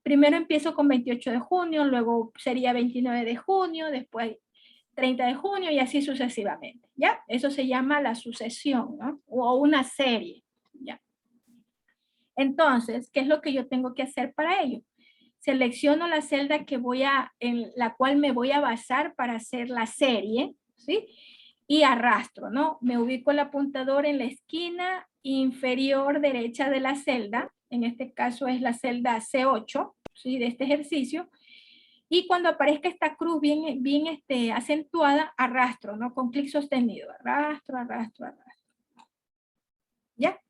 primero empiezo con 28 de junio, luego sería 29 de junio, después 30 de junio y así sucesivamente, ¿ya? Eso se llama la sucesión, ¿no? O una serie, ¿ya? Entonces, ¿qué es lo que yo tengo que hacer para ello? Selecciono la celda en la cual me voy a basar para hacer la serie, ¿sí? Y arrastro, ¿no? Me ubico el apuntador en la esquina inferior derecha de la celda, en este caso es la celda C8, ¿sí? De este ejercicio, y cuando aparezca esta cruz bien acentuada, arrastro, ¿no? Con clic sostenido, arrastro, arrastro, arrastro. ¿Ya?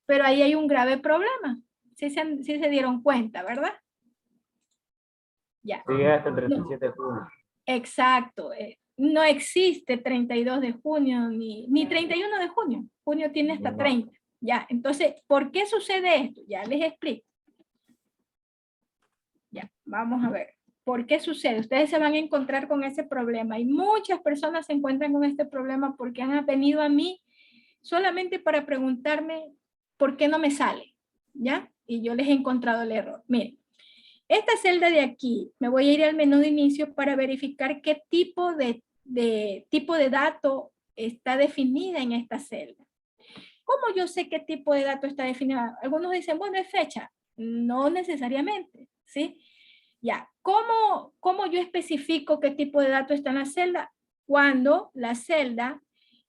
Pero ahí hay un grave problema. Sí se dieron cuenta, ¿verdad? Ya. Sí, hasta el 37 de junio. Exacto. No existe 32 de junio ni 31 de junio. Junio tiene hasta 30. Ya, entonces, ¿por qué sucede esto? Ya les explico. Ya, vamos a ver. ¿Por qué sucede? Ustedes se van a encontrar con ese problema y muchas personas se encuentran con este problema porque han venido a mí solamente para preguntarme por qué no me sale, ¿ya? Y yo les he encontrado el error. Miren, esta celda de aquí, me voy a ir al menú de inicio para verificar qué tipo de dato está definida en esta celda. ¿Cómo yo sé qué tipo de dato está definida? Algunos dicen, bueno, es fecha. No necesariamente, ¿sí? Ya, ¿cómo yo especifico qué tipo de dato está en la celda? Cuando la celda,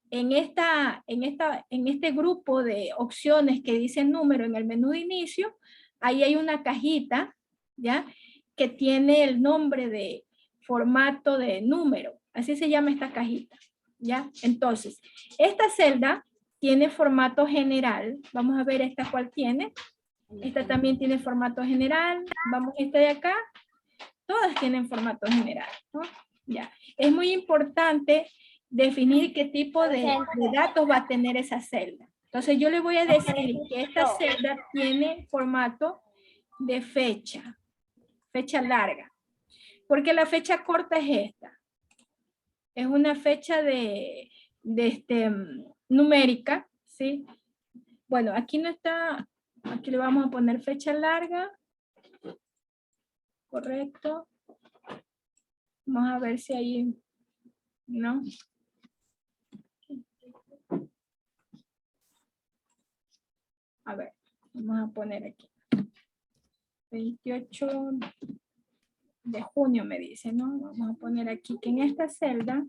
en este grupo de opciones que dice número en el menú de inicio, ahí hay una cajita, ¿ya? Que tiene el nombre de formato de número. Así se llama esta cajita, ¿ya? Entonces, esta celda tiene formato general. Vamos a ver esta cuál tiene. Esta también tiene formato general. Vamos a esta de acá. Todas tienen formato general, ¿no? Ya. Es muy importante definir qué tipo de datos va a tener esa celda. Entonces yo le voy a decir que esta celda tiene formato de fecha larga. Porque la fecha corta es esta. Es una fecha numérica, ¿sí? Bueno, aquí no está, aquí le vamos a poner fecha larga. Correcto. Vamos a ver si hay, ¿no? A ver, vamos a poner aquí. 28 de junio me dice, ¿no? Vamos a poner aquí que en esta celda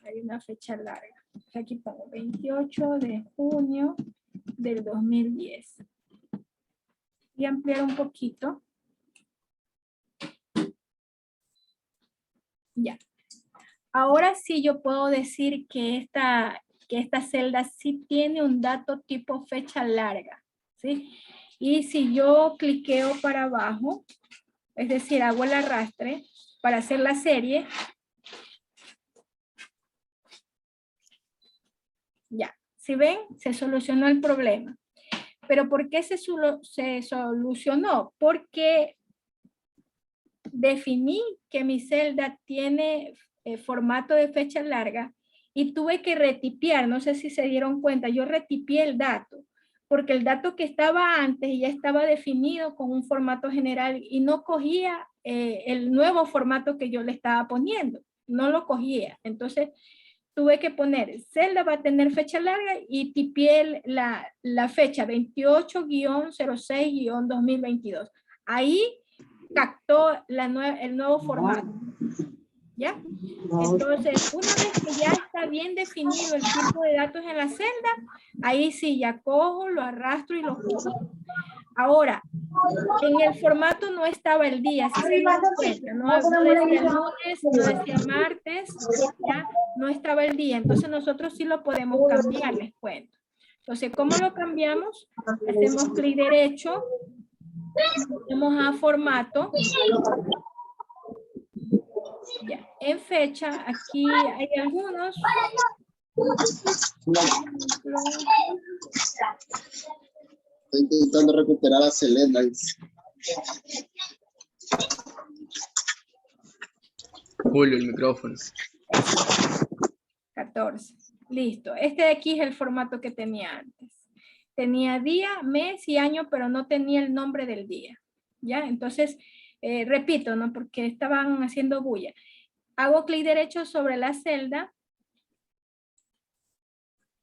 hay una fecha larga. Aquí pongo 28 de junio del 2010. Y ampliar un poquito. Ya. Ahora sí yo puedo decir que que esta celda sí tiene un dato tipo fecha larga, ¿sí? Y si yo cliqueo para abajo, es decir, hago el arrastre para hacer la serie, ya, si ven, se solucionó el problema. ¿Pero por qué se solucionó? Porque definí que mi celda tiene formato de fecha larga y tuve que retipiar, no sé si se dieron cuenta, yo retipié el dato, porque el dato que estaba antes ya estaba definido con un formato general y no cogía el nuevo formato que yo le estaba poniendo, no lo cogía. Entonces tuve que poner, celda va a tener fecha larga y tipié la fecha 28-06-2022. Ahí captó el nuevo formato. ¿Ya? Entonces, una vez que ya está bien definido el tipo de datos en la celda, ahí sí ya cojo, lo arrastro y lo pongo. Ahora, en el formato no estaba el día, si se dieron cuenta, no decía lunes, no decía martes, ¿ya? No estaba el día, entonces nosotros sí lo podemos cambiar, les cuento. Entonces, ¿cómo lo cambiamos? Hacemos clic derecho, vamos a formato. Ya, en fecha, aquí hay algunos. Estoy intentando recuperar a Selena. Julio, el micrófono. 14. Listo. Este de aquí es el formato que tenía antes. Tenía día, mes y año, pero no tenía el nombre del día. ¿Ya? Entonces, repito, ¿no? Porque estaban haciendo bulla. Hago clic derecho sobre la celda.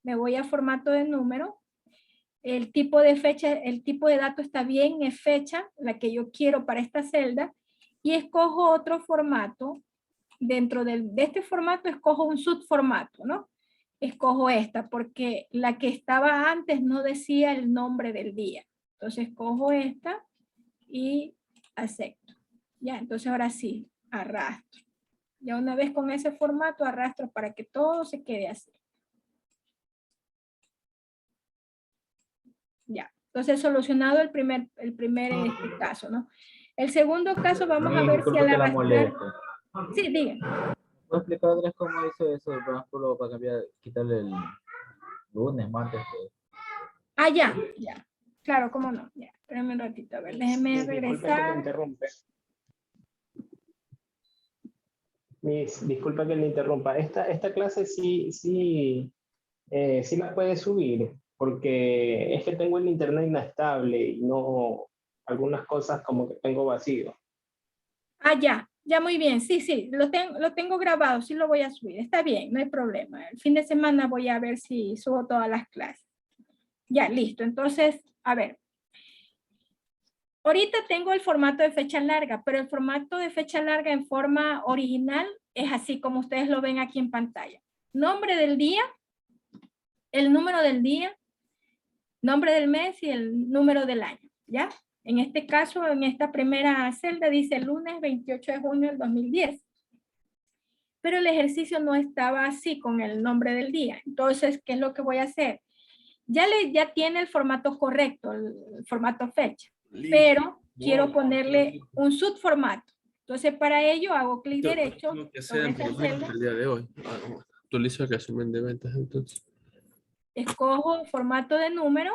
Me voy a formato de número. El tipo de fecha, el tipo de dato está bien, es fecha, la que yo quiero para esta celda. Y escojo otro formato. Dentro de este formato escojo un subformato, ¿no? Escojo esta porque la que estaba antes no decía el nombre del día. Entonces escojo esta y acepto. Ya, entonces ahora sí, arrastro. Ya una vez con ese formato arrastro para que todo se quede así. Ya, entonces solucionado el primer en este caso, ¿no? El segundo caso vamos a ver si al arrastrar... Sí, diga. ¿Puedo explicar otra vez cómo hizo eso, por ejemplo, para cambiar, quitarle el lunes, martes? Ah, ya. Claro, cómo no. Ya, espérame un ratito. A ver, déjeme regresar. Disculpa que le interrumpa. Esta clase sí la puede subir, porque es que tengo el internet inestable y no, algunas cosas como que tengo vacío. Ah, ya muy bien. Sí, lo tengo grabado, sí lo voy a subir. Está bien, no hay problema. El fin de semana voy a ver si subo todas las clases. Ya, listo. Entonces, a ver. Ahorita tengo el formato de fecha larga, pero el formato de fecha larga en forma original es así como ustedes lo ven aquí en pantalla. Nombre del día, el número del día, nombre del mes y el número del año, ¿ya? En este caso, en esta primera celda dice lunes 28 de junio del 2010. Pero el ejercicio no estaba así con el nombre del día. Entonces, ¿qué es lo que voy a hacer? Ya tiene el formato correcto, el formato fecha. Pero quiero ponerle un subformato. Entonces, para ello hago clic derecho sobre esta celda. El día de hoy. Actualizo el resumen de ventas entonces. Escojo formato de número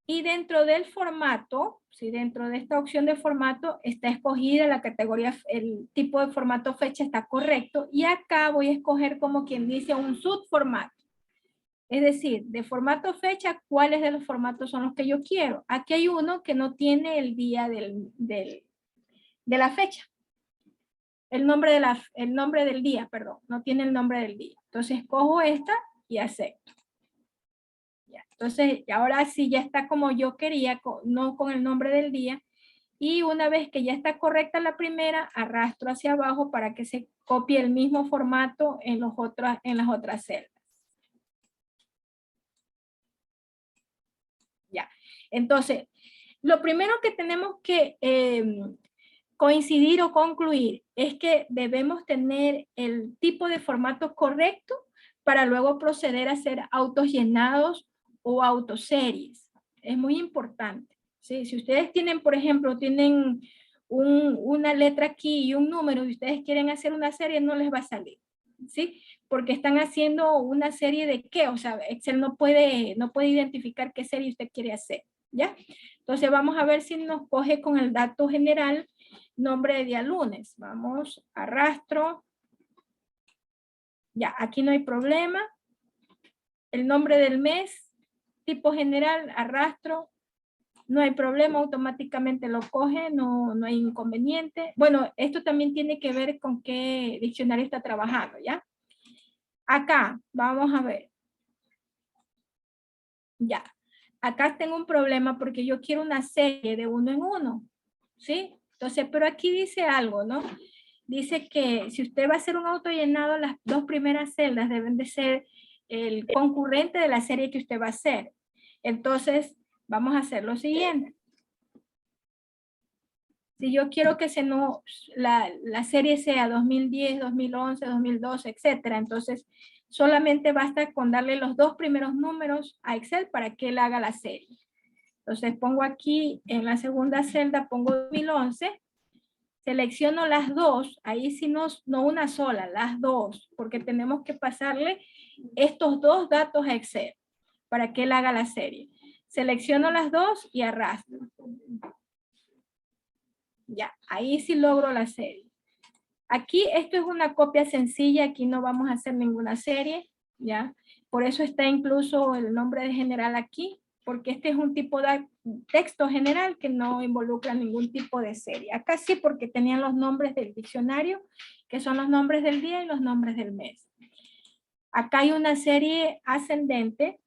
y dentro del formato, si dentro de esta opción de formato está escogida la categoría, el tipo de formato fecha está correcto y acá voy a escoger como quien dice un subformato. Es decir, de formato fecha, ¿cuáles de los formatos son los que yo quiero? Aquí hay uno que no tiene el día de la fecha. El nombre del día, perdón, no tiene el nombre del día. Entonces, escojo esta y acepto. Ya, entonces, ahora sí ya está como yo quería, no con el nombre del día. Y una vez que ya está correcta la primera, arrastro hacia abajo para que se copie el mismo formato en las otras celdas. Ya, entonces, lo primero que tenemos que coincidir o concluir es que debemos tener el tipo de formato correcto para luego proceder a hacer autos llenados o autoseries. Es muy importante. ¿Sí? Si ustedes tienen, por ejemplo, tienen una letra aquí y un número y ustedes quieren hacer una serie, no les va a salir. ¿Sí? Porque están haciendo una serie de qué, o sea, Excel no puede identificar qué serie usted quiere hacer, ¿ya? Entonces vamos a ver si nos coge con el dato general, nombre de día lunes. Vamos, arrastro. Ya, aquí no hay problema. El nombre del mes, tipo general, arrastro. No hay problema, automáticamente lo coge, no hay inconveniente. Bueno, esto también tiene que ver con qué diccionario está trabajando, ¿ya? Acá, vamos a ver. Ya, acá tengo un problema porque yo quiero una serie de 1 en 1, ¿sí? Entonces, pero aquí dice algo, ¿no? Dice que si usted va a hacer un autollenado, las 2 primeras celdas deben de ser el concurrente de la serie que usted va a hacer. Entonces, vamos a hacer lo siguiente. Si yo quiero que la serie sea 2010, 2011, 2012, etcétera, entonces solamente basta con darle los 2 primeros números a Excel para que él haga la serie. Entonces pongo aquí en la segunda celda, pongo 2011, selecciono las 2, ahí sí no una sola, las 2, porque tenemos que pasarle estos 2 datos a Excel para que él haga la serie. Selecciono las 2 y arrastro. Ya, ahí sí logro la serie. Aquí esto es una copia sencilla, aquí no vamos a hacer ninguna serie, ¿ya? Por eso está incluso el nombre de general aquí, porque este es un tipo de texto general que no involucra ningún tipo de serie. Acá sí, porque tenían los nombres del diccionario, que son los nombres del día y los nombres del mes. Acá hay una serie ascendente.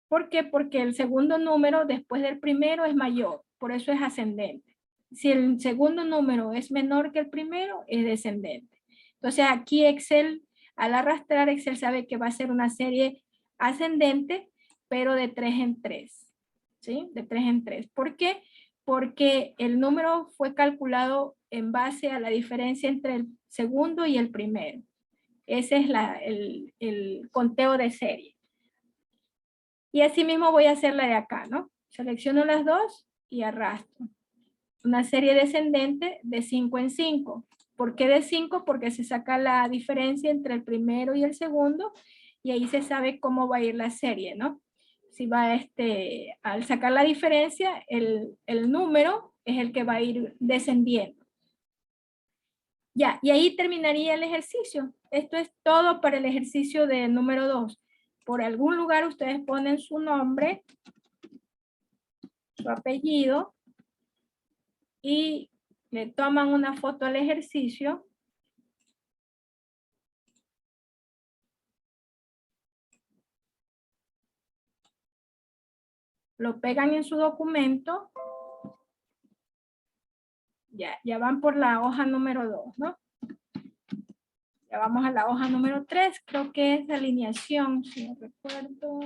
¿Por qué? Porque el segundo número después del primero es mayor, por eso es ascendente. Si el segundo número es menor que el primero, es descendente. Entonces aquí Excel, al arrastrar, Excel sabe que va a ser una serie ascendente, pero de 3 en 3. ¿Sí? De 3 en 3. ¿Por qué? Porque el número fue calculado en base a la diferencia entre el segundo y el primero. Ese es el conteo de serie. Y así mismo voy a hacer la de acá, ¿no? Selecciono las 2 y arrastro. Una serie descendente de 5 en 5. ¿Por qué de 5? Porque se saca la diferencia entre el primero y el segundo y ahí se sabe cómo va a ir la serie, ¿no? Si va al sacar la diferencia, el número es el que va a ir descendiendo. Ya, y ahí terminaría el ejercicio. Esto es todo para el ejercicio de número 2. Por algún lugar ustedes ponen su nombre, su apellido, y le toman una foto al ejercicio. Lo pegan en su documento. Ya van por la hoja número 2, ¿no? Ya vamos a la hoja número 3, creo que es de alineación, si no recuerdo.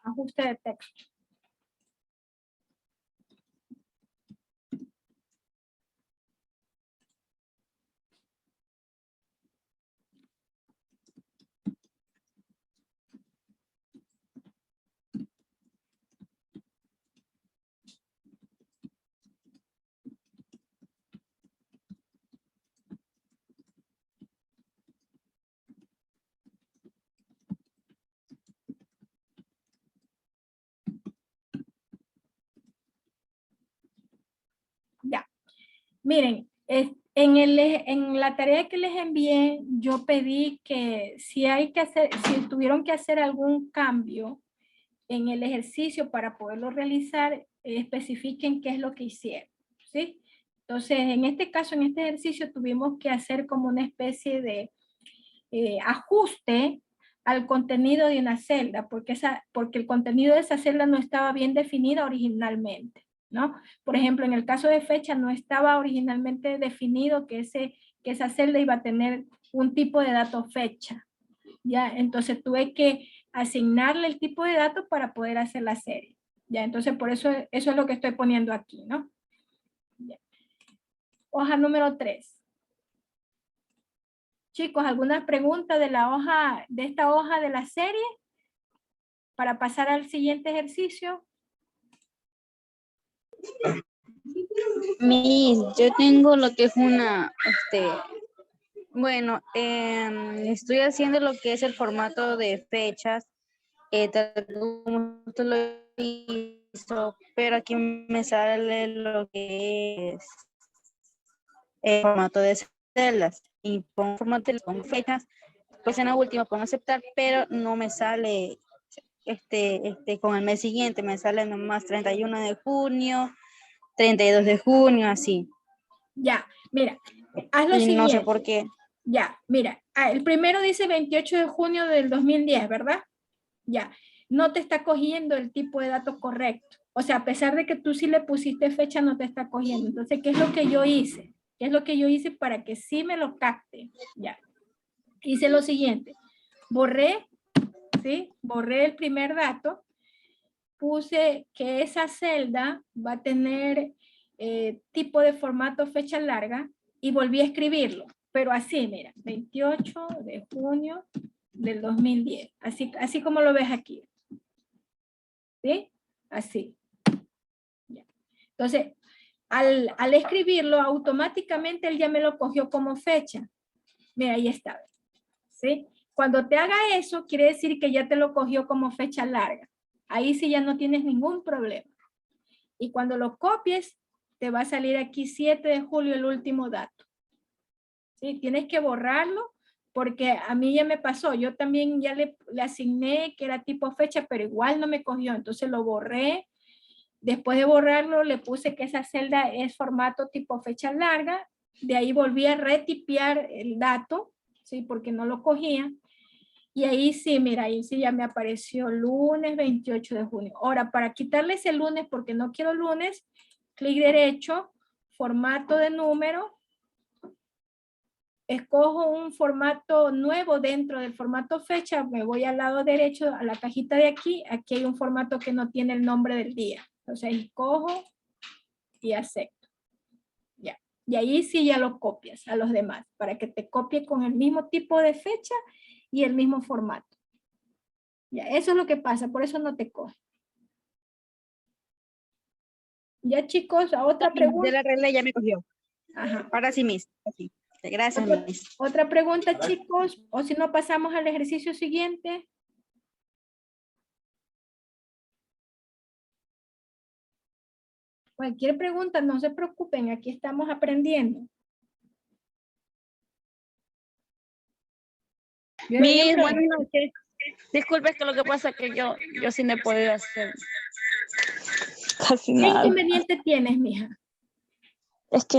Ajuste de texto. Ya. Miren, en la tarea que les envié, yo pedí que si tuvieron que hacer algún cambio en el ejercicio para poderlo realizar, especifiquen qué es lo que hicieron, ¿sí? Entonces, en este caso, en este ejercicio, tuvimos que hacer como una especie de ajuste al contenido de una celda, porque el contenido de esa celda no estaba bien definida originalmente, ¿no? Por ejemplo, en el caso de fecha no estaba originalmente definido que esa celda iba a tener un tipo de dato fecha, ¿ya? Entonces tuve que asignarle el tipo de dato para poder hacer la serie, ¿ya? Entonces por eso es lo que estoy poniendo aquí, ¿no? Ya. Hoja número 3. Chicos, ¿alguna pregunta de la hoja, de esta hoja de la serie? Para pasar al siguiente ejercicio. Miss, yo tengo lo que es una, bueno, estoy haciendo lo que es el formato de fechas, tal como usted lo hizo, pero aquí me sale lo que es el formato de celdas, y pongo formato con fechas, pues en la última pongo aceptar, pero no me sale con el mes siguiente, me sale nomás 31 de junio, 32 de junio, así. Ya, mira, haz lo Y siguiente. no sé por qué. Ya, mira, el primero dice 28 de junio del 2010, ¿verdad? Ya, no te está cogiendo el tipo de dato correcto. O sea, a pesar de que tú sí le pusiste fecha, no te está cogiendo. Entonces, ¿qué es lo que yo hice? ¿Qué es lo que yo hice para que sí me lo capte? Ya, hice lo siguiente. Borré, ¿sí? Borré el primer dato. Puse que esa celda va a tener tipo de formato fecha larga y volví a escribirlo. Pero así, mira, 28 de junio del 2010. Así como lo ves aquí. ¿Sí? Así. Ya. Entonces, al escribirlo, automáticamente él ya me lo cogió como fecha. Mira, ahí está. ¿Sí? Cuando te haga eso, quiere decir que ya te lo cogió como fecha larga. Ahí sí ya no tienes ningún problema. Y cuando lo copies, te va a salir aquí 7 de julio el último dato. ¿Sí? Tienes que borrarlo porque a mí ya me pasó. Yo también ya le asigné que era tipo fecha, pero igual no me cogió. Entonces lo borré. Después de borrarlo, le puse que esa celda es formato tipo fecha larga. De ahí volví a retipear el dato, ¿sí? Porque no lo cogía. Y ahí sí, mira, ahí sí ya me apareció lunes 28 de junio. Ahora, para quitarles el lunes, porque no quiero lunes, clic derecho, formato de número. Escojo un formato nuevo dentro del formato fecha, me voy al lado derecho a la cajita de aquí, aquí hay un formato que no tiene el nombre del día. Entonces escojo y acepto. Ya. Y ahí sí ya lo copias a los demás, para que te copie con el mismo tipo de fecha y el mismo formato. Ya, eso es lo que pasa, por eso no te coge. Ya chicos, a otra pregunta. De la regla ya me cogió. Ajá. Ahora sí, Miss. Sí. Gracias, Miss. Otra pregunta, chicos, o si no pasamos al ejercicio siguiente. Cualquier pregunta, no se preocupen, aquí estamos aprendiendo. Miss, buenas noches. Disculpe, que lo que pasa es que yo sí no he podido hacer casi ¿Qué nada. inconveniente tienes, mija? Es que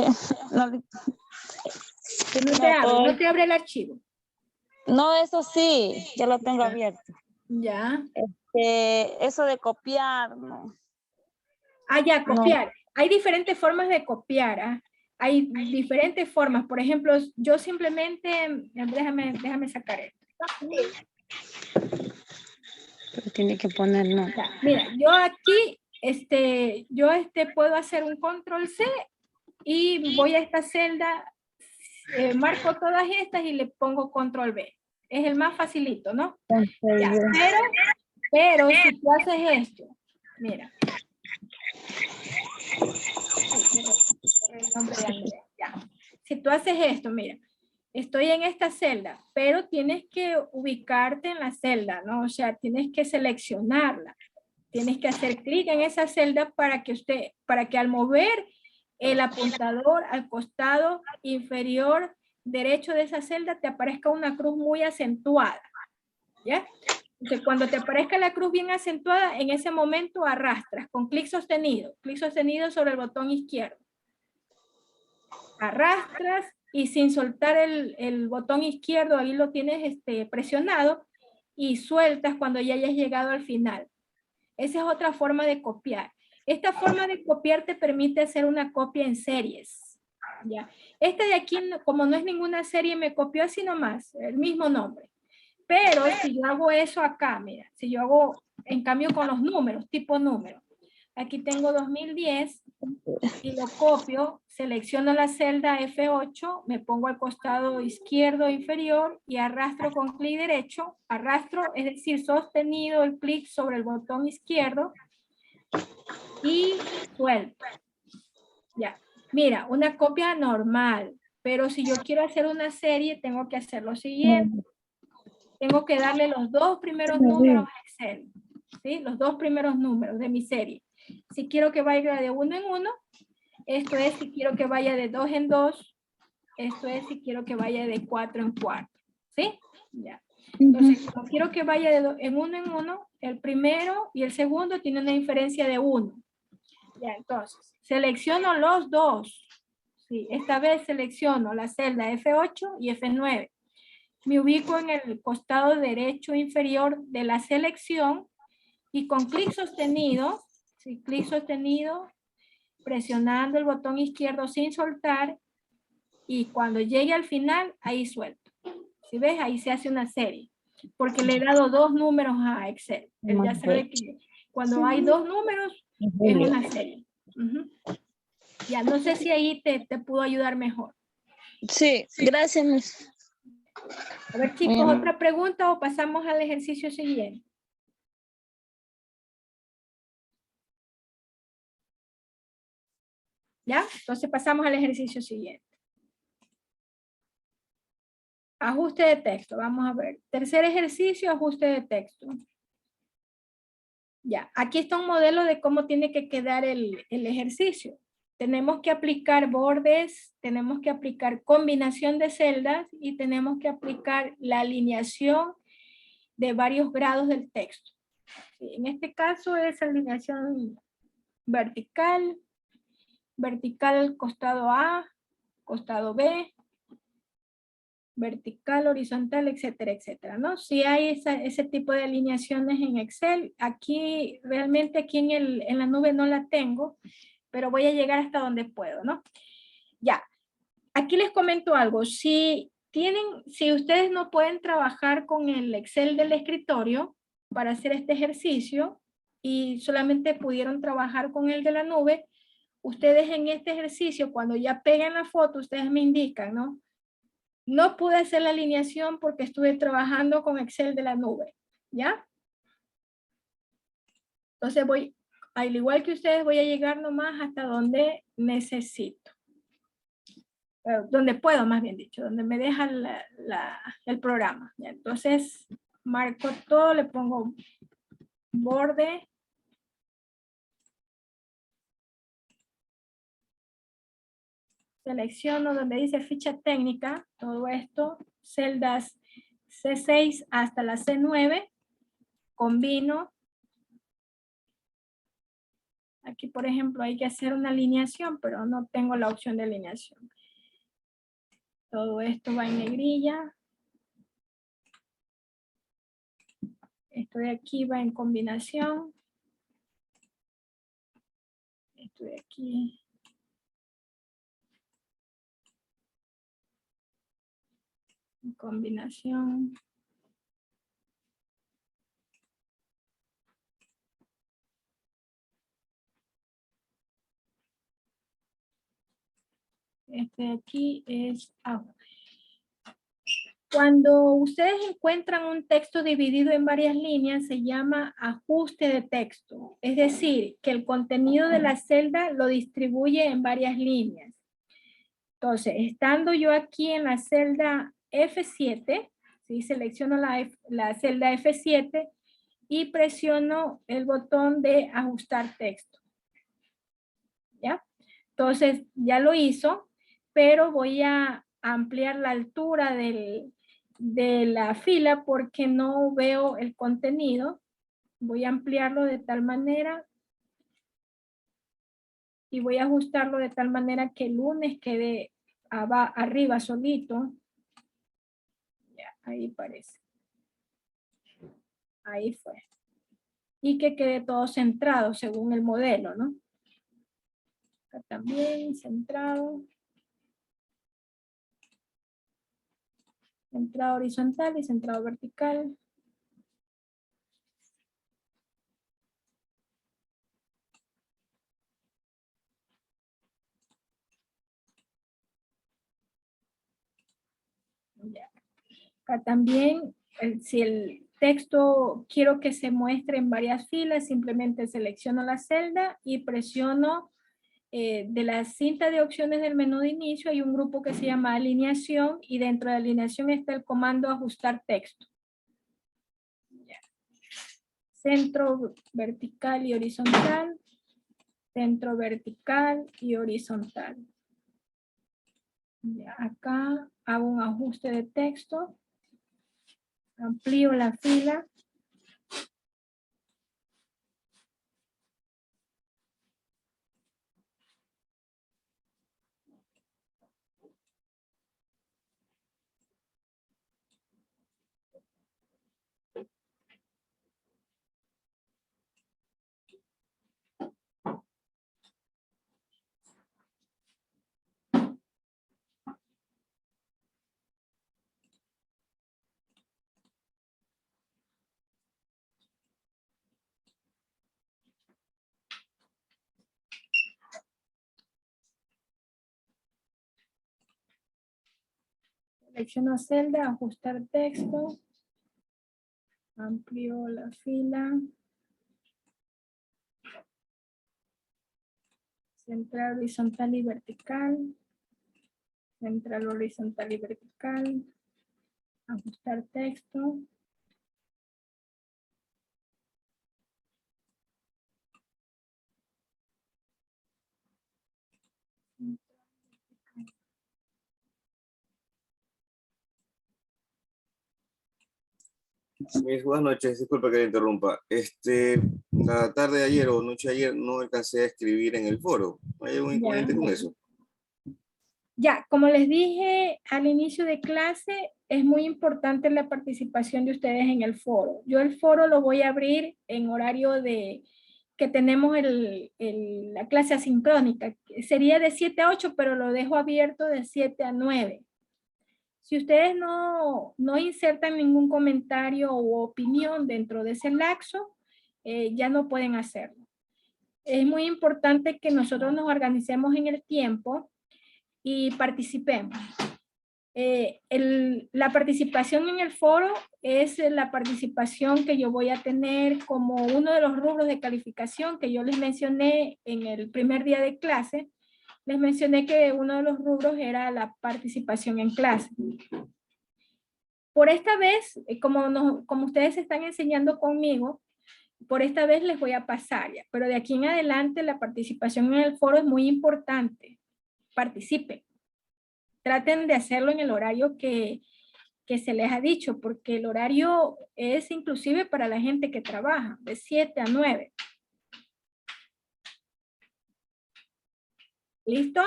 no te abre el archivo. No, eso sí, ya lo tengo abierto. Ya. Eso de copiar, no. Ah, ya, copiar. No. Hay diferentes formas de copiar. ¿Ah? Hay diferentes formas. Por ejemplo, yo simplemente, déjame sacar esto. Pero tiene que poner no. Mira, yo aquí, puedo hacer un control C y voy a esta celda, marco todas estas y le pongo control B. Es el más facilito, ¿no? Ya, pero si tú haces esto, mira. Si tú haces esto, mira, estoy en esta celda, pero tienes que ubicarte en la celda, ¿no? O sea, tienes que seleccionarla. Tienes que hacer clic en esa celda para que al mover el apuntador al costado inferior derecho de esa celda te aparezca una cruz muy acentuada. ¿Ya? Entonces, cuando te aparezca la cruz bien acentuada, en ese momento arrastras con clic sostenido sobre el botón izquierdo. Arrastras y sin soltar el botón izquierdo, ahí lo tienes presionado y sueltas cuando ya hayas llegado al final. Esa es otra forma de copiar. Esta forma de copiar te permite hacer una copia en series. ¿Ya? Este de aquí, como no es ninguna serie, me copió así nomás, el mismo nombre. Pero si yo hago eso acá, mira, si yo hago, en cambio con los números, tipo número, Aquí tengo 2010 y lo copio, selecciono la celda F8, me pongo al costado izquierdo inferior y arrastro con clic derecho. Arrastro, es decir, sostenido el clic sobre el botón izquierdo y suelto. Ya. Mira, una copia normal, pero si yo quiero hacer una serie, tengo que hacer lo siguiente. Tengo que darle los dos primeros números a Excel, ¿sí? Los dos primeros números de mi serie. Si quiero que vaya de 1 en 1, esto es si quiero que vaya de 2 en 2, esto es si quiero que vaya de 4 en 4, ¿sí? Ya. Entonces, como quiero que vaya de 1 en 1, el primero y el segundo tienen una diferencia de 1. Ya, entonces, selecciono los dos. Sí, esta vez selecciono la celda F8 y F9. Me ubico en el costado derecho inferior de la selección y con clic sostenido, sí, clic sostenido, presionando el botón izquierdo sin soltar y cuando llegue al final, ahí suelto. Si ves, ahí se hace una serie, porque le he dado dos números a Excel. Él ya sabe que cuando hay dos números, es una serie. Ya, no sé si ahí te pudo ayudar mejor. Sí, gracias, Miss. A ver, chicos, ¿otra pregunta o pasamos al ejercicio siguiente? ¿Ya? Entonces pasamos al ejercicio siguiente. Ajuste de texto, vamos a ver. Tercer ejercicio, ajuste de texto. Ya, aquí está un modelo de cómo tiene que quedar el ejercicio. Tenemos que aplicar bordes, tenemos que aplicar combinación de celdas y tenemos que aplicar la alineación de varios grados del texto. En este caso es alineación vertical, vertical costado A, costado B, vertical, horizontal, etcétera, etcétera, ¿no? Si hay ese tipo de alineaciones en Excel, aquí, realmente aquí en la nube no la tengo, pero voy a llegar hasta donde puedo, ¿no? Ya, aquí les comento algo, si ustedes no pueden trabajar con el Excel del escritorio para hacer este ejercicio y solamente pudieron trabajar con el de la nube, ustedes en este ejercicio, cuando ya peguen la foto, ustedes me indican, ¿no? No pude hacer la alineación porque estuve trabajando con Excel de la nube, ¿ya? Entonces voy, al igual que ustedes, voy a llegar nomás hasta donde necesito. Donde puedo, más bien dicho, donde me deja el programa. ¿Ya? Entonces, marco todo, le pongo borde. Selecciono donde dice ficha técnica, todo esto, celdas C6 hasta la C9, combino. Aquí, por ejemplo, hay que hacer una alineación, pero no tengo la opción de alineación. Todo esto va en negrilla. Esto de aquí va en combinación. Esto de aquí. En combinación. Este de aquí es agua. Cuando ustedes encuentran un texto dividido en varias líneas, se llama ajuste de texto. Es decir, que el contenido de la celda lo distribuye en varias líneas. Entonces, estando yo aquí en la celda F7, ¿sí? Selecciono la celda F7 y presiono el botón de ajustar texto. ¿Ya? Entonces, ya lo hizo, pero voy a ampliar la altura de la fila porque no veo el contenido. Voy a ampliarlo de tal manera y voy a ajustarlo de tal manera que el lunes quede arriba solito. Ya, ahí parece. Ahí fue. Y que quede todo centrado según el modelo, ¿no? Acá también centrado. Centrado horizontal y centrado vertical. Ya. Acá también, si el texto quiero que se muestre en varias filas, simplemente selecciono la celda y presiono de la cinta de opciones del menú de inicio, hay un grupo que se llama alineación y dentro de alineación está el comando ajustar texto. Ya. Centro vertical y horizontal, centro vertical y horizontal. Ya, acá hago un ajuste de texto, amplío la fila. Selecciono celda, ajustar texto, amplío la fila, central horizontal y vertical, central horizontal y vertical, ajustar texto. Buenas noches, disculpa que le interrumpa. La tarde de ayer o noche de ayer no alcancé a escribir en el foro. ¿Hay algún inconveniente con eso? Ya, como les dije al inicio de clase, es muy importante la participación de ustedes en el foro. Yo el foro lo voy a abrir en horario de que tenemos la clase asincrónica. Sería de 7 a 8, pero lo dejo abierto de 7 a 9. Si ustedes no insertan ningún comentario u opinión dentro de ese lapso, ya no pueden hacerlo. Es muy importante que nosotros nos organicemos en el tiempo y participemos. La participación en el foro es la participación que yo voy a tener como uno de los rubros de calificación que yo les mencioné en el primer día de clase. Les mencioné que uno de los rubros era la participación en clase. Por esta vez, como ustedes están enseñando conmigo, por esta vez les voy a pasar ya, pero de aquí en adelante la participación en el foro es muy importante. Participen. Traten de hacerlo en el horario que se les ha dicho, porque el horario es inclusive para la gente que trabaja, de 7 a 9. ¿Listo?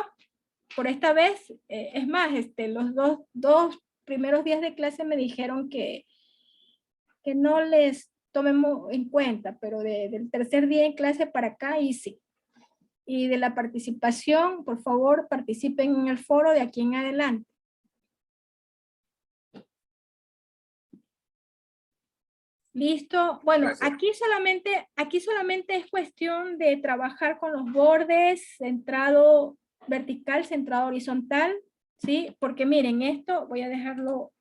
Por esta vez, es más, los dos primeros días de clase me dijeron que no les tomemos en cuenta, pero del tercer día en clase para acá, y sí. Y de la participación, por favor, participen en el foro de aquí en adelante. Listo. Bueno, aquí solamente es cuestión de trabajar con los bordes, centrado vertical, centrado horizontal, ¿sí? Porque miren, esto voy a dejarlo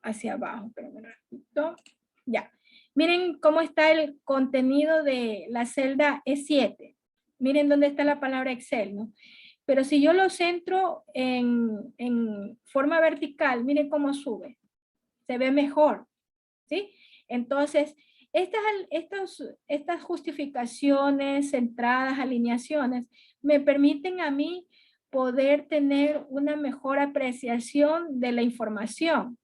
hacia abajo, pero un ratito. Ya. Miren cómo está el contenido de la celda E7. Miren dónde está la palabra Excel, ¿no? Pero si yo lo centro en forma vertical, miren cómo sube. Se ve mejor, ¿sí? Entonces, estas justificaciones, centradas, alineaciones, me permiten a mí poder tener una mejor apreciación de la información.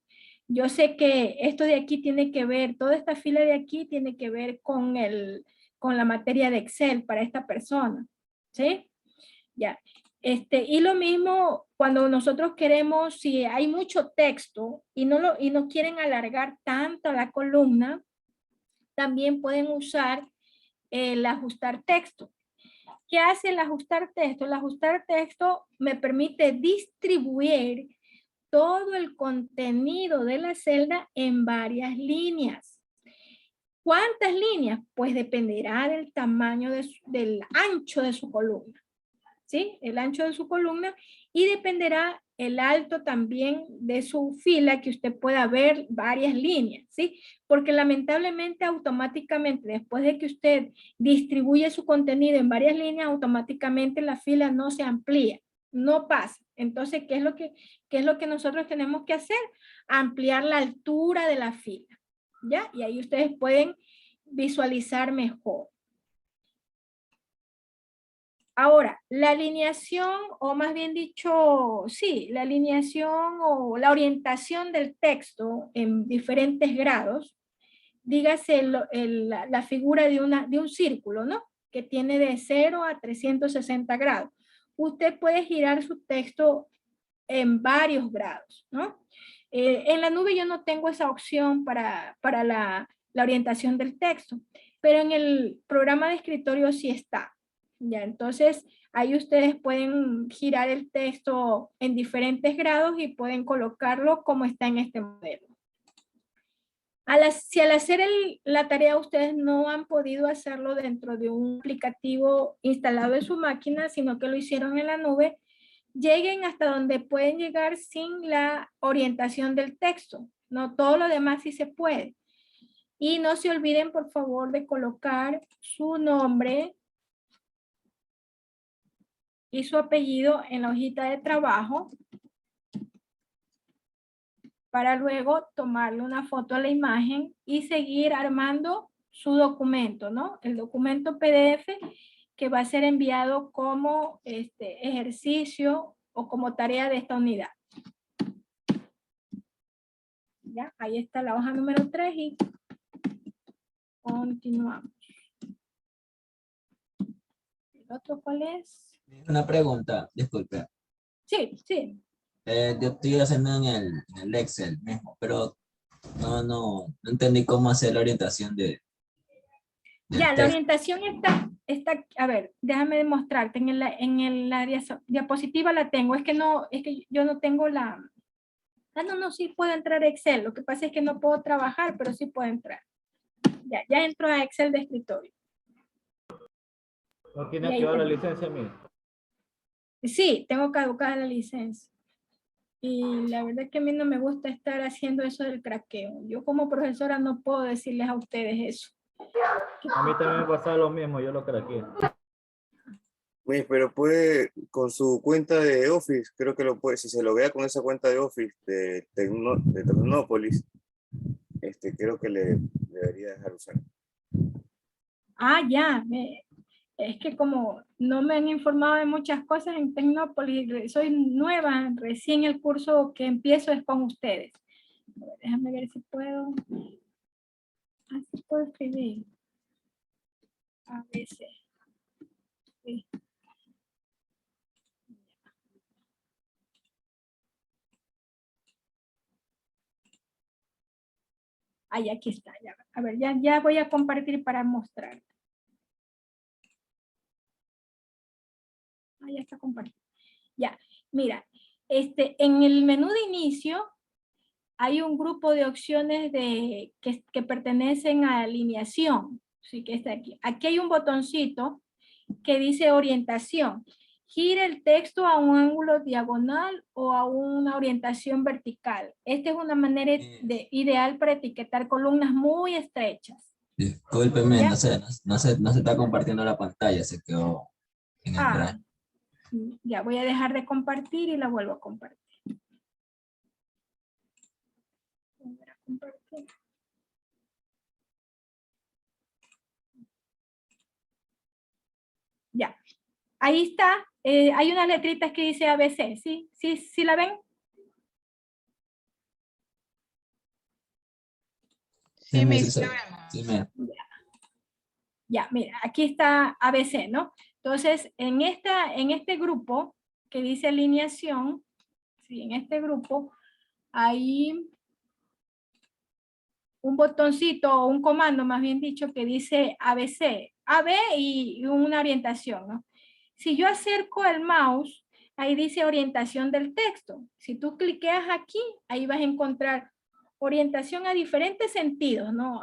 Yo sé que esto de aquí tiene que ver, toda esta fila de aquí tiene que ver con la materia de Excel para esta persona, ¿sí? Ya. Y lo mismo cuando nosotros queremos, si hay mucho texto y no quieren alargar tanto la columna, también pueden usar el ajustar texto. ¿Qué hace el ajustar texto? El ajustar texto me permite distribuir todo el contenido de la celda en varias líneas. ¿Cuántas líneas? Pues dependerá del tamaño del ancho de su columna. ¿Sí? El ancho de su columna, y dependerá el alto también de su fila, que usted pueda ver varias líneas, ¿sí? Porque lamentablemente automáticamente, después de que usted distribuye su contenido en varias líneas, automáticamente la fila no se amplía, no pasa. Entonces, ¿qué es lo que nosotros tenemos que hacer? Ampliar la altura de la fila, ¿ya? Y ahí ustedes pueden visualizar mejor. Ahora, la alineación, o más bien dicho, sí, la alineación o la orientación del texto en diferentes grados, dígase la figura de un círculo, ¿no? Que tiene de 0 a 360 grados. Usted puede girar su texto en varios grados, ¿no? En la nube yo no tengo esa opción para la orientación del texto, pero en el programa de escritorio sí está. Ya, entonces ahí ustedes pueden girar el texto en diferentes grados y pueden colocarlo como está en este modelo. Si al hacer la tarea ustedes no han podido hacerlo dentro de un aplicativo instalado en su máquina, sino que lo hicieron en la nube, lleguen hasta donde pueden llegar sin la orientación del texto. No, todo lo demás sí se puede. Y no se olviden, por favor, de colocar su nombre y su apellido en la hojita de trabajo para luego tomarle una foto a la imagen y seguir armando su documento, ¿no? El documento PDF que va a ser enviado como ejercicio o como tarea de esta unidad. Ya, ahí está la hoja número 3 y continuamos. ¿El otro cuál es? Una pregunta, disculpe. Sí, sí. Yo estoy haciendo en el Excel mismo, pero no entendí cómo hacer la orientación del Ya, la texto. orientación está, a ver, déjame demostrarte, en la diapositiva la tengo, es que yo no tengo la, no, sí puedo entrar a Excel, lo que pasa es que no puedo trabajar, pero sí puedo entrar. Ya entro a Excel de escritorio. ¿No tiene activada la licencia, mía? Sí, tengo caducada la licencia. Y la verdad es que a mí no me gusta estar haciendo eso del craqueo. Yo como profesora no puedo decirles a ustedes eso. A mí también me pasaba lo mismo, yo lo craqueé. Pero puede, con su cuenta de Office, creo que lo puede, si se lo vea con esa cuenta de Office de Tecnópolis, creo que le debería dejar usar. Ah, ya. Es que como no me han informado de muchas cosas en Tecnópolis, soy nueva, recién el curso que empiezo es con ustedes. A ver, déjame ver si puedo. Así puedo escribir. A veces. Sí. Ay, aquí está. Ya. A ver, ya voy a compartir para mostrar. Ya está compartido. Ya, mira, en el menú de inicio hay un grupo de opciones que pertenecen a alineación. Sí, que está aquí. Aquí hay un botoncito que dice orientación. Gira el texto a un ángulo diagonal o a una orientación vertical. Esta es una manera ideal para etiquetar columnas muy estrechas. Discúlpeme, no se está compartiendo la pantalla, se quedó en el Drive. Ya voy a dejar de compartir y la vuelvo a compartir. Ya, ahí está. Hay unas letritas que dice ABC, ¿sí? ¿Sí la ven? Sí, Ya, mira, aquí está ABC, ¿no? Entonces, en este grupo que dice alineación, ¿sí? En este grupo hay un botoncito o un comando, más bien dicho, que dice ABC, AB y una orientación, ¿no? Si yo acerco el mouse, ahí dice orientación del texto. Si tú cliqueas aquí, ahí vas a encontrar orientación a diferentes sentidos, ¿no?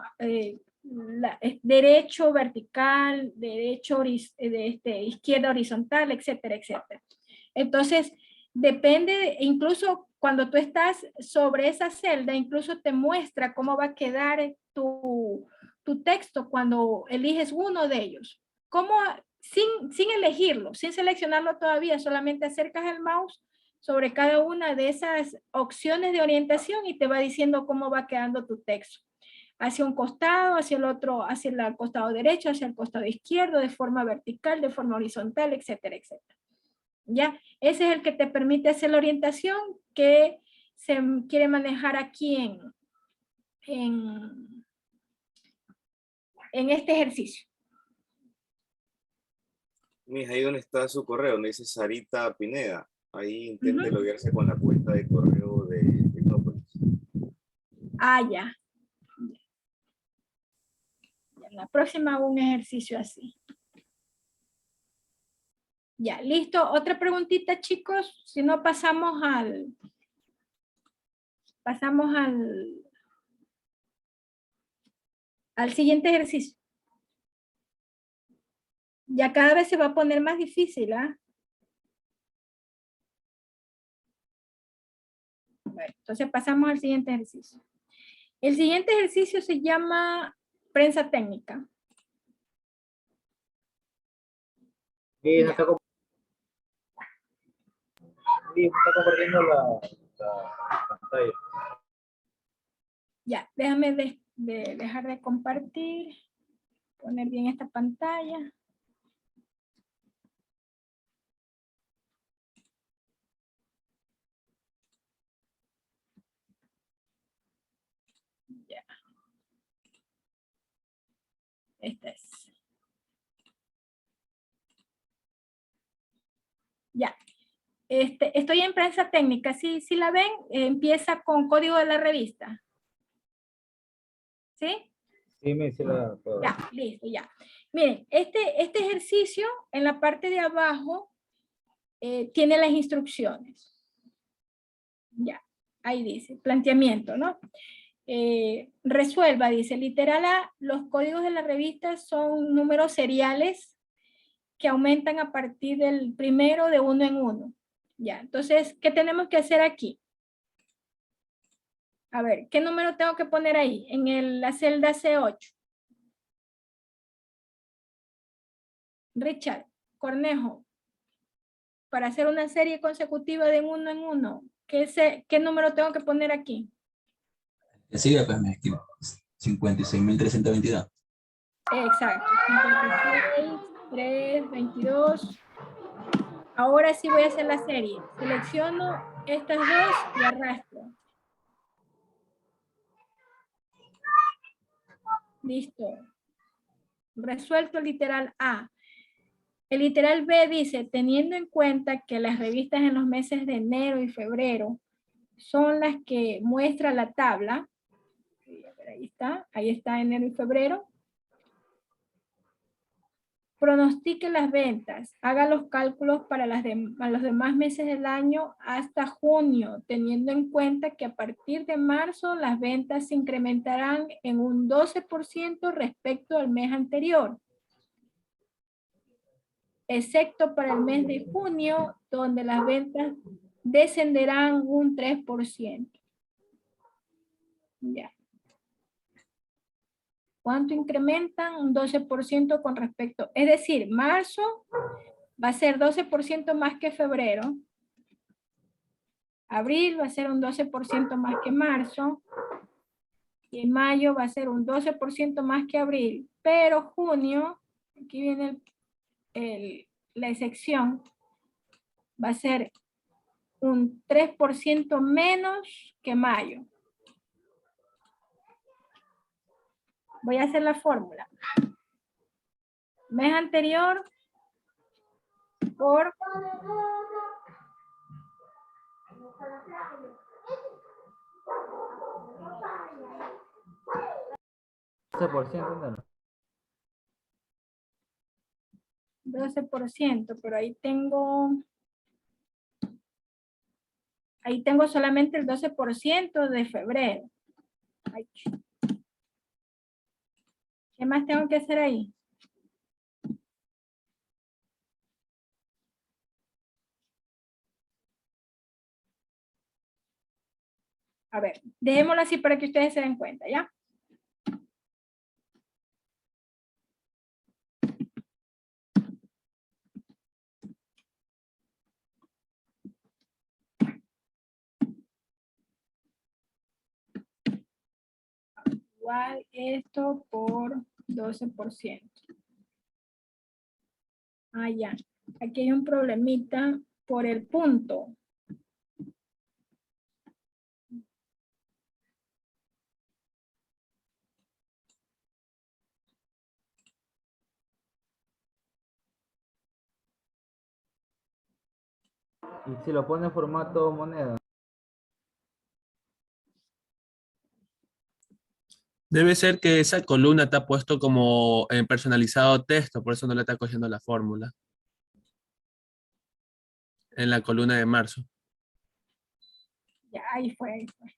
Derecho vertical, derecho izquierda horizontal, etcétera, etcétera. Entonces, Depende, incluso cuando tú estás sobre esa celda, incluso te muestra cómo va a quedar tu texto cuando eliges uno de ellos. ¿Cómo? Sin elegirlo, sin seleccionarlo todavía, solamente acercas el mouse sobre cada una de esas opciones de orientación y te va diciendo cómo va quedando tu texto. Hacia un costado, hacia el otro, hacia el costado derecho, hacia el costado izquierdo, de forma vertical, de forma horizontal, etcétera, etcétera. ¿Ya? Ese es el que te permite hacer la orientación que se quiere manejar aquí en este ejercicio. Miss, ahí donde está su correo, donde dice Sarita Pineda. Ahí intente loguearse con la cuenta de correo de Tecnópolis. Ah, ya. En la próxima hago un ejercicio así. Ya, listo. Otra preguntita, chicos. Si no, pasamos al siguiente ejercicio. Ya cada vez se va a poner más difícil, ¿ah? Bueno, entonces pasamos al siguiente ejercicio. El siguiente ejercicio se llama prensa técnica. Sí, está compartiendo la pantalla. Ya, déjame dejar de compartir. Poner bien esta pantalla. Ya. Esta es. Ya. Estoy en prensa técnica. Si la ven, empieza con código de la revista. ¿Sí? Sí, me hice la... Ya, listo, ya. Miren, este ejercicio en la parte de abajo tiene las instrucciones. Ya, ahí dice, planteamiento, ¿no? Resuelva, dice, literal A, los códigos de la revista son números seriales que aumentan a partir del primero de uno en uno. Ya, entonces, ¿qué tenemos que hacer aquí? A ver, ¿qué número tengo que poner ahí? En la celda C8. Richard, Cornejo, para hacer una serie consecutiva de uno en uno, ¿qué número tengo que poner aquí? Que sigue, pues me escribo. 56.322. Exacto. 56, 3, 22. Ahora sí voy a hacer la serie. Selecciono estas dos y arrastro. Listo. Resuelto el literal A. El literal B dice, teniendo en cuenta que las revistas en los meses de enero y febrero son las que muestra la tabla. Ahí está enero y febrero. Pronostique las ventas. Haga los cálculos para los demás meses del año hasta junio, teniendo en cuenta que a partir de marzo las ventas se incrementarán en un 12% respecto al mes anterior, excepto para el mes de junio, donde las ventas descenderán un 3%. Ya. ¿Cuánto incrementan? Un 12% con respecto. Es decir, marzo va a ser 12% más que febrero. Abril va a ser un 12% más que marzo. Y mayo va a ser un 12% más que abril. Pero junio, aquí viene la excepción, va a ser un 3% menos que mayo. Voy a hacer la fórmula. Mes anterior por 12%, pero ahí tengo solamente el 12% de febrero. Ay. ¿Qué más tengo que hacer ahí? A ver, dejémoslo así para que ustedes se den cuenta, ¿ya? Igual esto por 12%. Ah, ya. Aquí hay un problemita por el punto. Y si lo pone en formato moneda. Debe ser que esa columna está puesto como en personalizado texto, por eso no le está cogiendo la fórmula. En la columna de marzo. Ya, ahí fue, ahí fue.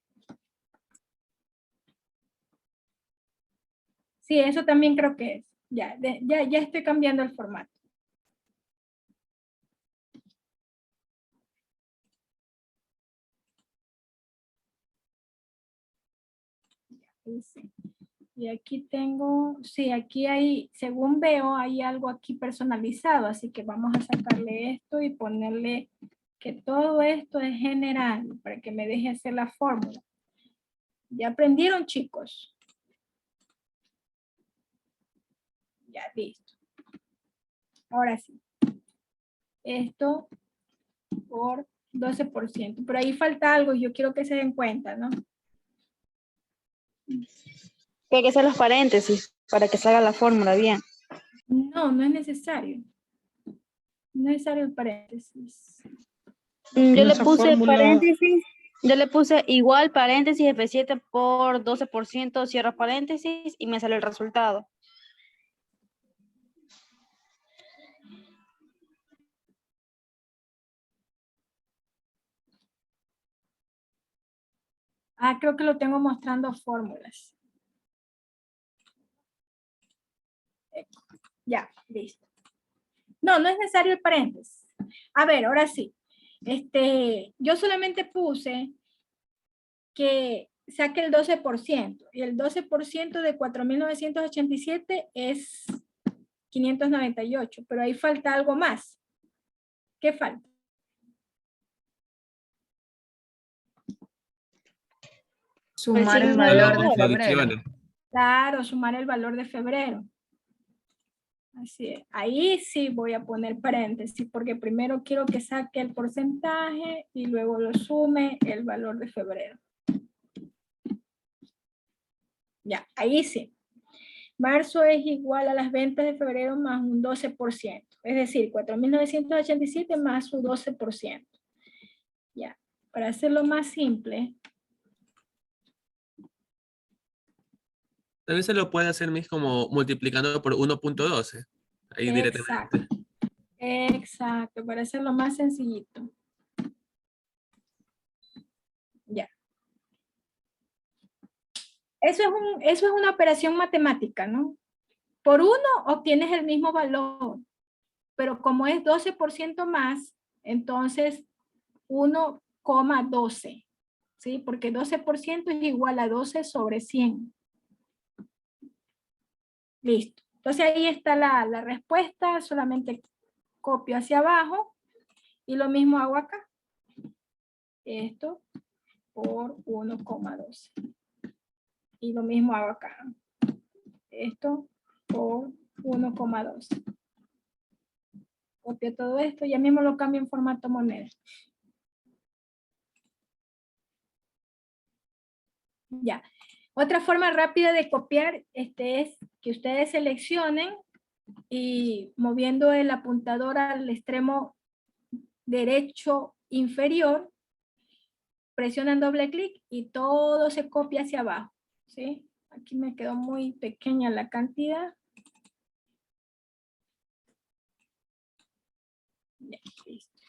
Sí, eso también creo que es. Ya, ya estoy cambiando el formato. Sí. Y aquí tengo, sí, aquí hay, según veo, hay algo aquí personalizado, así que vamos a sacarle esto y ponerle que todo esto es general, para que me deje hacer la fórmula. ¿Ya aprendieron, chicos? Ya, listo. Ahora sí. Esto por 12%, pero ahí falta algo y yo quiero que se den cuenta, ¿no? Que hay que hacer los paréntesis para que salga la fórmula bien. No, no es necesario. No es necesario el paréntesis. Yo le puse paréntesis, yo le puse igual paréntesis F7 por 12%, cierro paréntesis y me sale el resultado. Ah, creo que lo tengo mostrando fórmulas. Ya, listo. No, no es necesario el paréntesis. A ver, ahora sí. Yo solamente puse que saque el 12%. Y el 12% de 4.987 es 598. Pero ahí falta algo más. ¿Qué falta? Sumar el valor de Las febrero. adiciones. Claro, sumar el valor de febrero. Así es. Ahí sí voy a poner paréntesis porque primero quiero que saque el porcentaje y luego lo sume el valor de febrero. Ya, ahí sí. Marzo es igual a las ventas de febrero más un 12%. Es decir, 4.987 más su 12%. Ya, para hacerlo más simple. También se lo puede hacer mis como multiplicando por 1.12. Ahí Exacto. directamente. Exacto, para hacerlo más sencillito. Ya. Eso es una operación matemática, ¿no? Por 1 obtienes el mismo valor, pero como es 12% más, entonces 1,12, ¿sí? Porque 12% es igual a 12 sobre 100. Listo. Entonces ahí está la respuesta, solamente copio hacia abajo y lo mismo hago acá. Esto por 1,12. Y lo mismo hago acá. Esto por 1,12. Copio todo esto, ya mismo lo cambio en formato moneda. Ya. Otra forma rápida de copiar es que ustedes seleccionen y moviendo el apuntador al extremo derecho inferior, presionan doble clic y todo se copia hacia abajo. ¿Sí? Aquí me quedó muy pequeña la cantidad. Ya, listo.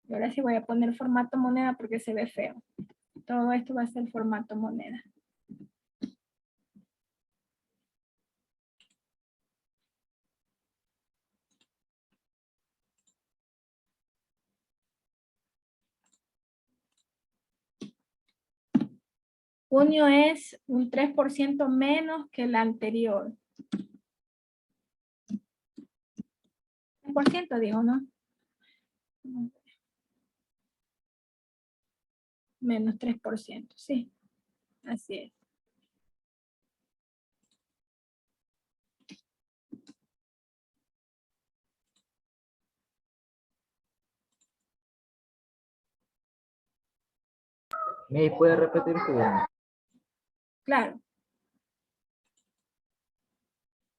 Y ahora sí voy a poner formato moneda porque se ve feo. Todo esto va a ser formato moneda. Junio es un 3% menos que el anterior. 3% dijo, ¿no? Menos 3%, sí. Así es. ¿Me puede repetir su? Claro.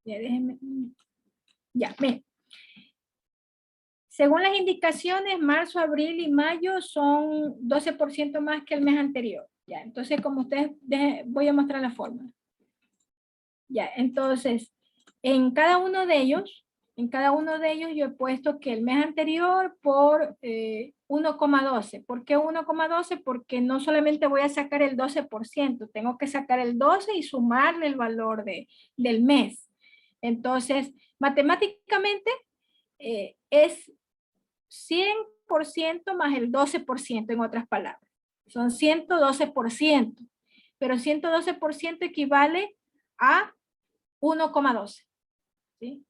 Ya déjenme. Ya, miren. Según las indicaciones, marzo, abril y mayo son 12% más que el mes anterior. Ya, entonces, como ustedes, voy a mostrar la fórmula. Ya, entonces, en cada uno de ellos yo he puesto que el mes anterior por 1,12. ¿Por qué 1,12? Porque no solamente voy a sacar el 12%, tengo que sacar el 12 y sumarle el valor del mes. Entonces, matemáticamente es 100% más el 12%, en otras palabras. Son 112%, pero 112% equivale a 1,12. ¿Sí?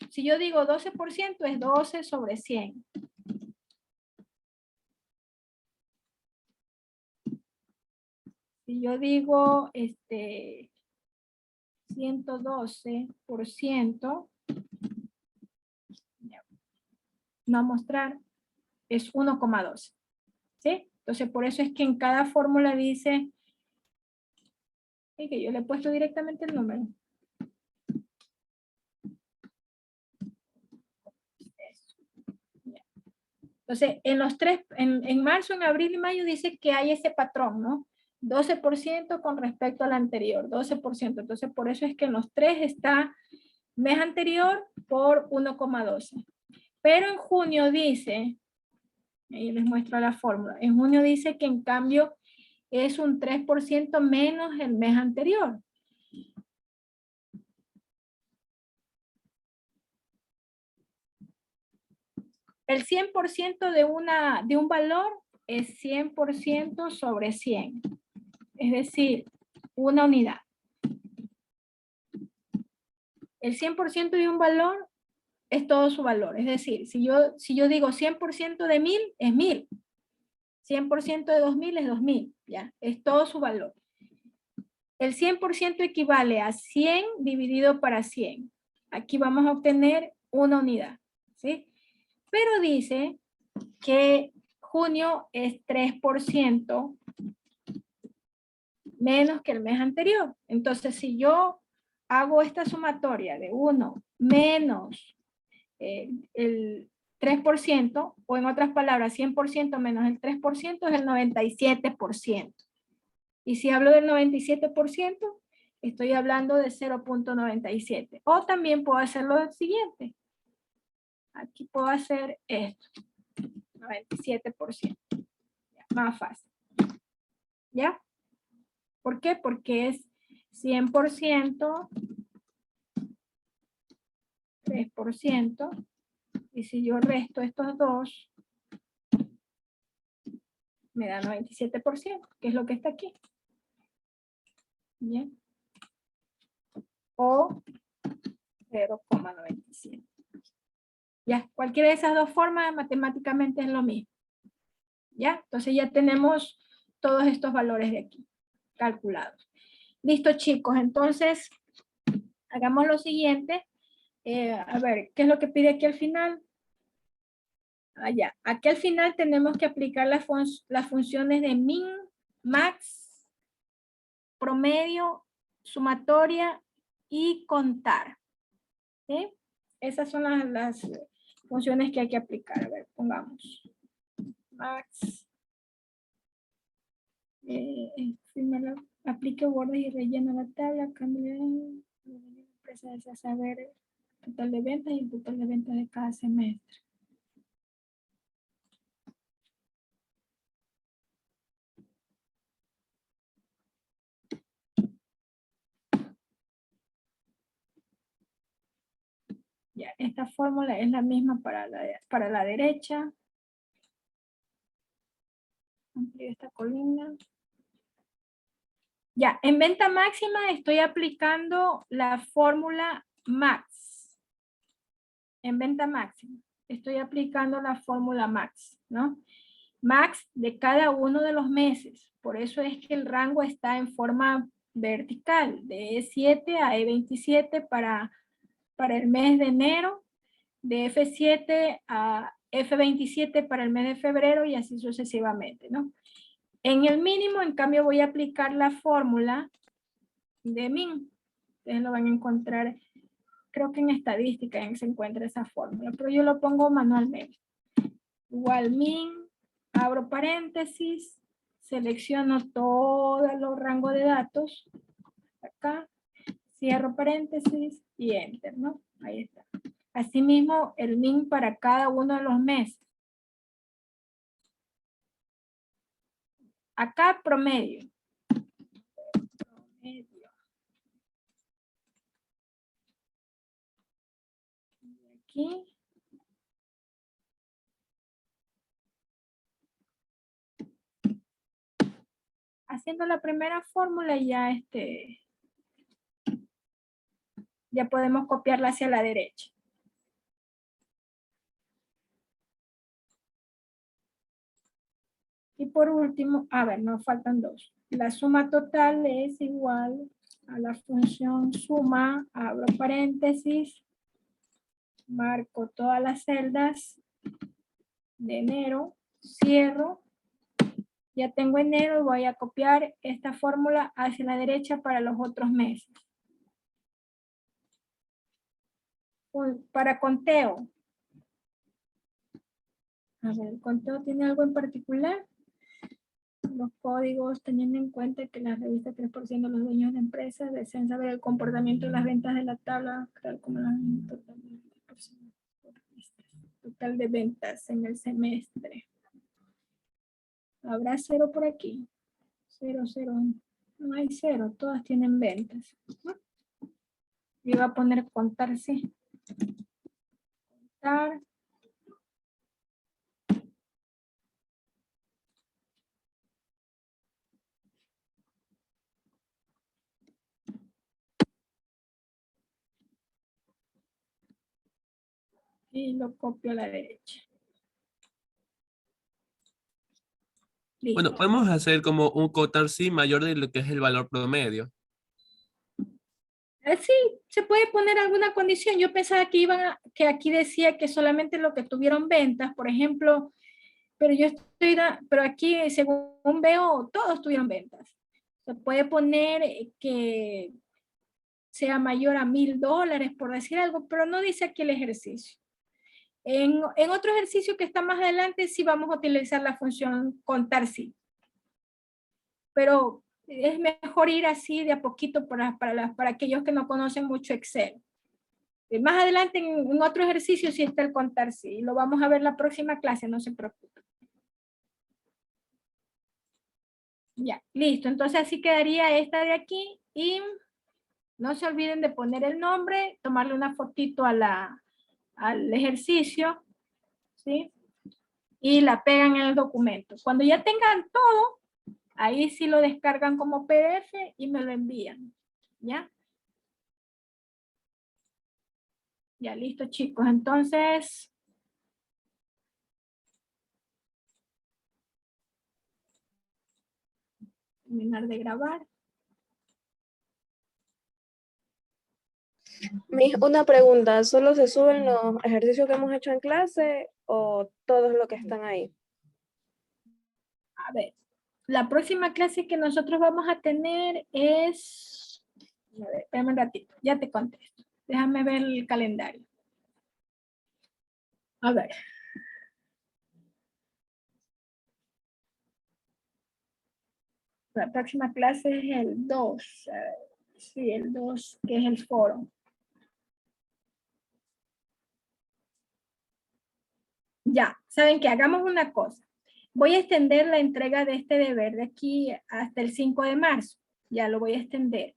Si yo digo 12% es 12 sobre 100. Si yo digo 112%, no mostrar, es 1,12. ¿Sí? Entonces, por eso es que en cada fórmula dice que yo le he puesto directamente el número. Entonces, en marzo, en abril y mayo dice que hay ese patrón, ¿no? 12% con respecto al anterior, 12%. Entonces, por eso es que en los tres está mes anterior por 1,12. Pero en junio dice, ahí les muestro la fórmula, en junio dice que en cambio es un 3% menos el mes anterior. El 100% de un valor es 100% sobre 100. Es decir, una unidad. El 100% de un valor es todo su valor. Es decir, si yo digo 100% de 1000 es 1000. 100% de 2000 es 2000. ¿Ya? Es todo su valor. El 100% equivale a 100 dividido para 100. Aquí vamos a obtener una unidad. ¿Sí? Pero dice que junio es 3% menos que el mes anterior. Entonces, si yo hago esta sumatoria de 1 menos el 3%, o en otras palabras, 100% menos el 3% es el 97%. Y si hablo del 97%, estoy hablando de 0.97. O también puedo hacerlo del siguiente. Aquí puedo hacer esto, 97%. Más fácil. ¿Ya? ¿Por qué? Porque es 100%, 3%, y si yo resto estos dos, me da 97%, que es lo que está aquí. ¿Bien? O 0,97. Ya, cualquiera de esas dos formas matemáticamente es lo mismo. ¿Ya? Entonces ya tenemos todos estos valores de aquí calculados. Listo, chicos. Entonces, hagamos lo siguiente. A ver, ¿qué es lo que pide aquí al final? Allá. Aquí al final tenemos que aplicar las funciones de min, max, promedio, sumatoria y contar. ¿Sí? Esas son las funciones que hay que aplicar. A ver, pongamos. Max. Primero aplique bordes y rellena la tabla. Cambie la empresa desea saber el total de ventas y el total de ventas de cada semestre. Ya, esta fórmula es la misma para la derecha. Amplío esta columna. Ya, en venta máxima estoy aplicando la fórmula MAX. En venta máxima estoy aplicando la fórmula MAX, ¿no? MAX de cada uno de los meses. Por eso es que el rango está en forma vertical, de E7 a E27 para el mes de enero, de F7 a F27 para el mes de febrero y así sucesivamente, ¿no? En el mínimo, en cambio, voy a aplicar la fórmula de min. Ustedes lo van a encontrar, creo que en estadística se encuentra esa fórmula, pero yo lo pongo manualmente. Igual min, abro paréntesis, selecciono todos los rangos de datos, acá, cierro paréntesis y enter, ¿no? Ahí está. Asimismo, el min para cada uno de los meses. Acá promedio. Aquí. Haciendo la primera fórmula ya ya podemos copiarla hacia la derecha. Y por último, a ver, nos faltan dos. La suma total es igual a la función suma, abro paréntesis, marco todas las celdas de enero, cierro. Ya tengo enero y voy a copiar esta fórmula hacia la derecha para los otros meses. Para conteo. A ver, ¿el conteo tiene algo en particular? Los códigos, teniendo en cuenta que las revistas 3% de los dueños de empresas desean saber el comportamiento de las ventas de la tabla, tal como la total de ventas en el semestre. ¿Habrá cero por aquí? 0, 0. No hay cero, todas tienen ventas. Yo iba a poner contar, sí. Contar. Y lo copio a la derecha. Listo. Bueno, podemos hacer como un contar sí mayor de lo que es el valor promedio. Sí, se puede poner alguna condición. Yo pensaba que que aquí decía que solamente lo que tuvieron ventas, por ejemplo, pero pero aquí según veo, todos tuvieron ventas. Se puede poner que sea mayor a $1000, por decir algo, pero no dice aquí el ejercicio. En otro ejercicio que está más adelante sí vamos a utilizar la función contar sí. Pero es mejor ir así de a poquito para aquellos que no conocen mucho Excel. Más adelante en otro ejercicio sí está el contar sí. Lo vamos a ver la próxima clase, no se preocupen. Ya, listo. Entonces así quedaría esta de aquí y no se olviden de poner el nombre, tomarle una fotito al ejercicio, ¿sí? Y la pegan en el documento. Cuando ya tengan todo, ahí sí lo descargan como PDF y me lo envían, ¿ya? Ya, listo, chicos. Entonces, terminar de grabar. Una pregunta, ¿solo se suben los ejercicios que hemos hecho en clase o todos los que están ahí? A ver, la próxima clase que nosotros vamos a tener es... A ver, espérame un ratito, ya te contesto. Déjame ver el calendario. A ver. La próxima clase es el 2. Sí, el 2, que es el foro. Ya, saben que hagamos una cosa. Voy a extender la entrega de este deber de aquí hasta el 5 de marzo. Ya lo voy a extender.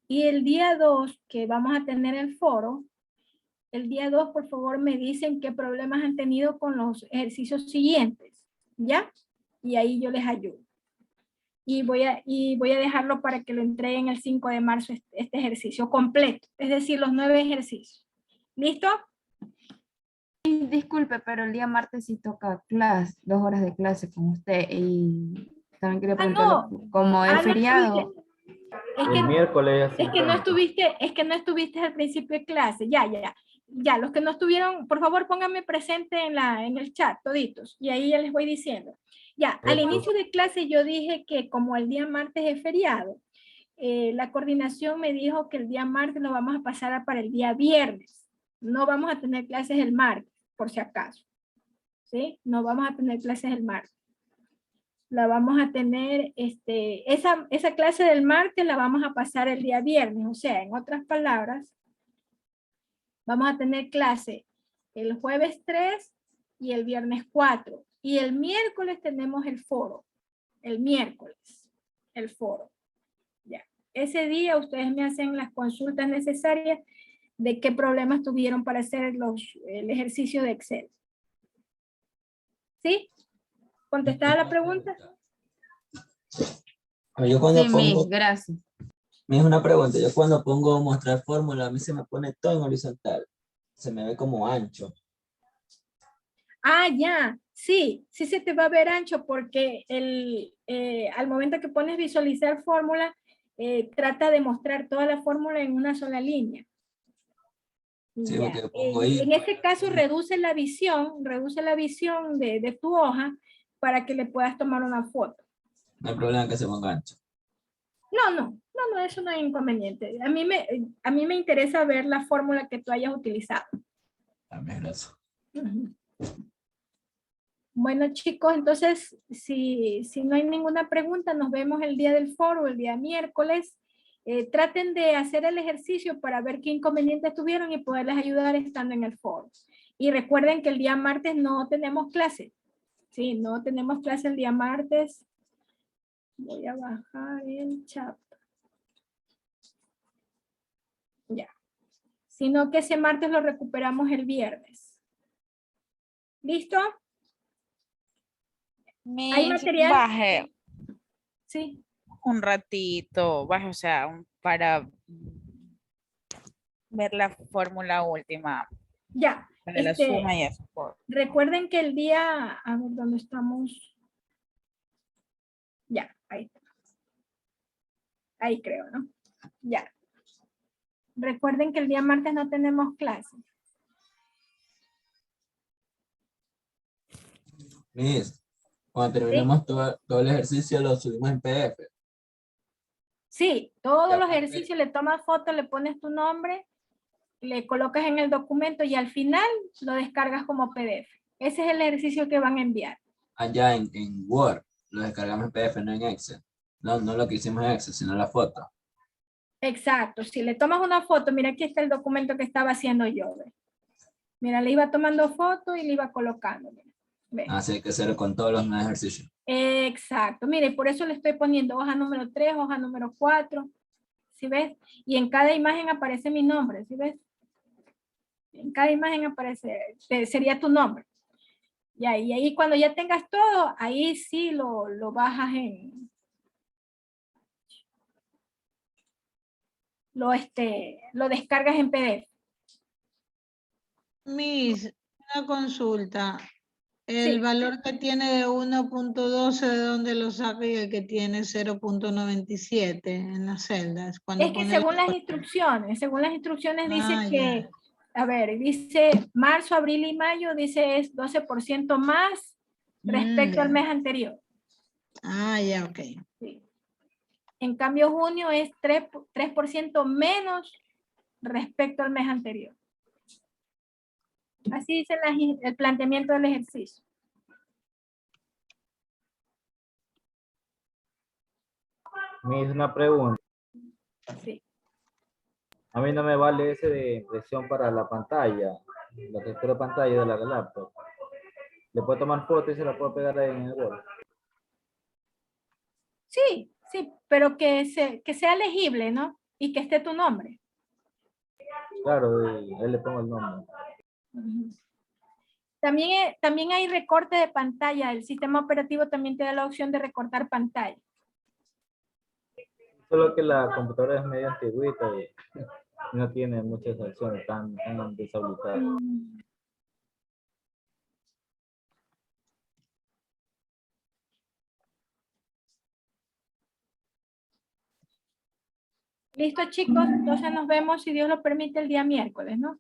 Y el día 2, que vamos a tener el foro, el día 2, por favor, me dicen qué problemas han tenido con los ejercicios siguientes. ¿Ya? Y ahí yo les ayudo. y voy a dejarlo para que lo entreguen el 5 de marzo este ejercicio completo, es decir, los 9 ejercicios. ¿Listo? Disculpe, pero el día martes sí toca clase, 2 horas de clase con usted y también quería preguntarle, no. como es No feriado. estuviste. Es El que, miércoles es que no estuviste al principio de clase. Ya, los que no estuvieron, por favor pónganme presente en el chat, toditos, y ahí ya les voy diciendo. Ya, al inicio de clase yo dije que como el día martes es feriado, la coordinación me dijo que el día martes lo vamos a pasar para el día viernes. No vamos a tener clases el martes, por si acaso. ¿Sí? No vamos a tener clases el martes. La vamos a tener, esa clase del martes la vamos a pasar el día viernes. O sea, en otras palabras, vamos a tener clase el jueves 3 y el viernes 4. Y el miércoles tenemos el foro. El miércoles, el foro. Ya. Ese día ustedes me hacen las consultas necesarias de qué problemas tuvieron para hacer el ejercicio de Excel. ¿Sí? ¿Contestada la pregunta? Yo cuando Sí, pongo, gracias. me es una pregunta, yo cuando pongo mostrar fórmula, a mí se me pone todo en horizontal, se me ve como ancho. Ah, ya, sí se te va a ver ancho porque al momento que pones visualizar fórmula, trata de mostrar toda la fórmula en una sola línea. Sí, Ya. porque yo pongo ahí. En este caso reduce la visión de tu hoja para que le puedas tomar una foto. No hay problema que se ponga ancho. No, eso no es inconveniente. A mí me interesa ver la fórmula que tú hayas utilizado. También gracias. Bueno, chicos, entonces, si no hay ninguna pregunta, nos vemos el día del foro, el día miércoles. Traten de hacer el ejercicio para ver qué inconvenientes tuvieron y poderles ayudar estando en el foro. Y recuerden que el día martes no tenemos clase. Sí, no tenemos clase el día martes. Voy a bajar el chat. Ya. Sino que ese martes lo recuperamos el viernes. ¿Listo? ¿Hay material? Baje Sí. un ratito, baje, o sea, para ver la fórmula última. Ya. De la suma y eso. Recuerden que el día, a ver dónde estamos. Ya, ahí está. Ahí creo, ¿no? Ya. Recuerden que el día martes no tenemos clase. Miss, cuando terminemos todo el ejercicio lo subimos en PDF. Sí, todos los ejercicios le tomas foto, le pones tu nombre, le colocas en el documento y al final lo descargas como PDF. Ese es el ejercicio que van a enviar. Allá en Word, lo descargamos en PDF, no en Excel. No lo que hicimos en Excel, sino la foto. Exacto, si le tomas una foto, mira aquí está el documento que estaba haciendo yo. ¿Ve? Mira, le iba tomando foto y le iba colocando. ¿Ve? Así hay que hacerlo con todos los nuevos ejercicios. Exacto, mire, por eso le estoy poniendo hoja número 3, hoja número 4. ¿Sí ves? Y en cada imagen aparece mi nombre, ¿sí ves? En cada imagen aparece, sería tu nombre. Ya, y ahí cuando ya tengas todo, ahí sí lo bajas en... Lo descargas en PDF. Miss, una consulta. El valor que tiene de 1.12, ¿de dónde lo saca? Y el que tiene 0.97 en las celdas. Es que según las instrucciones dice que, a ver, dice marzo, abril y mayo, dice es 12% más respecto al mes anterior. Ah, ya, ok. Sí. En cambio, junio es 3% menos respecto al mes anterior. Así dice el planteamiento del ejercicio. Me hizo una pregunta. Sí. A mí no me vale ese de impresión para la pantalla, la captura de pantalla de la laptop. Le puedo tomar foto y se la puedo pegar ahí en el Word. Sí, pero que sea legible, ¿no? Y que esté tu nombre. Claro, y ahí le pongo el nombre. También hay recorte de pantalla. El sistema operativo también te da la opción de recortar pantalla. Solo que la computadora es medio antigüita y no tiene muchas opciones, tan deshabilitadas. Listo, chicos, entonces nos vemos, si Dios lo permite, el día miércoles, ¿no?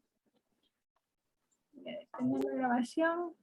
Voy a detener la grabación.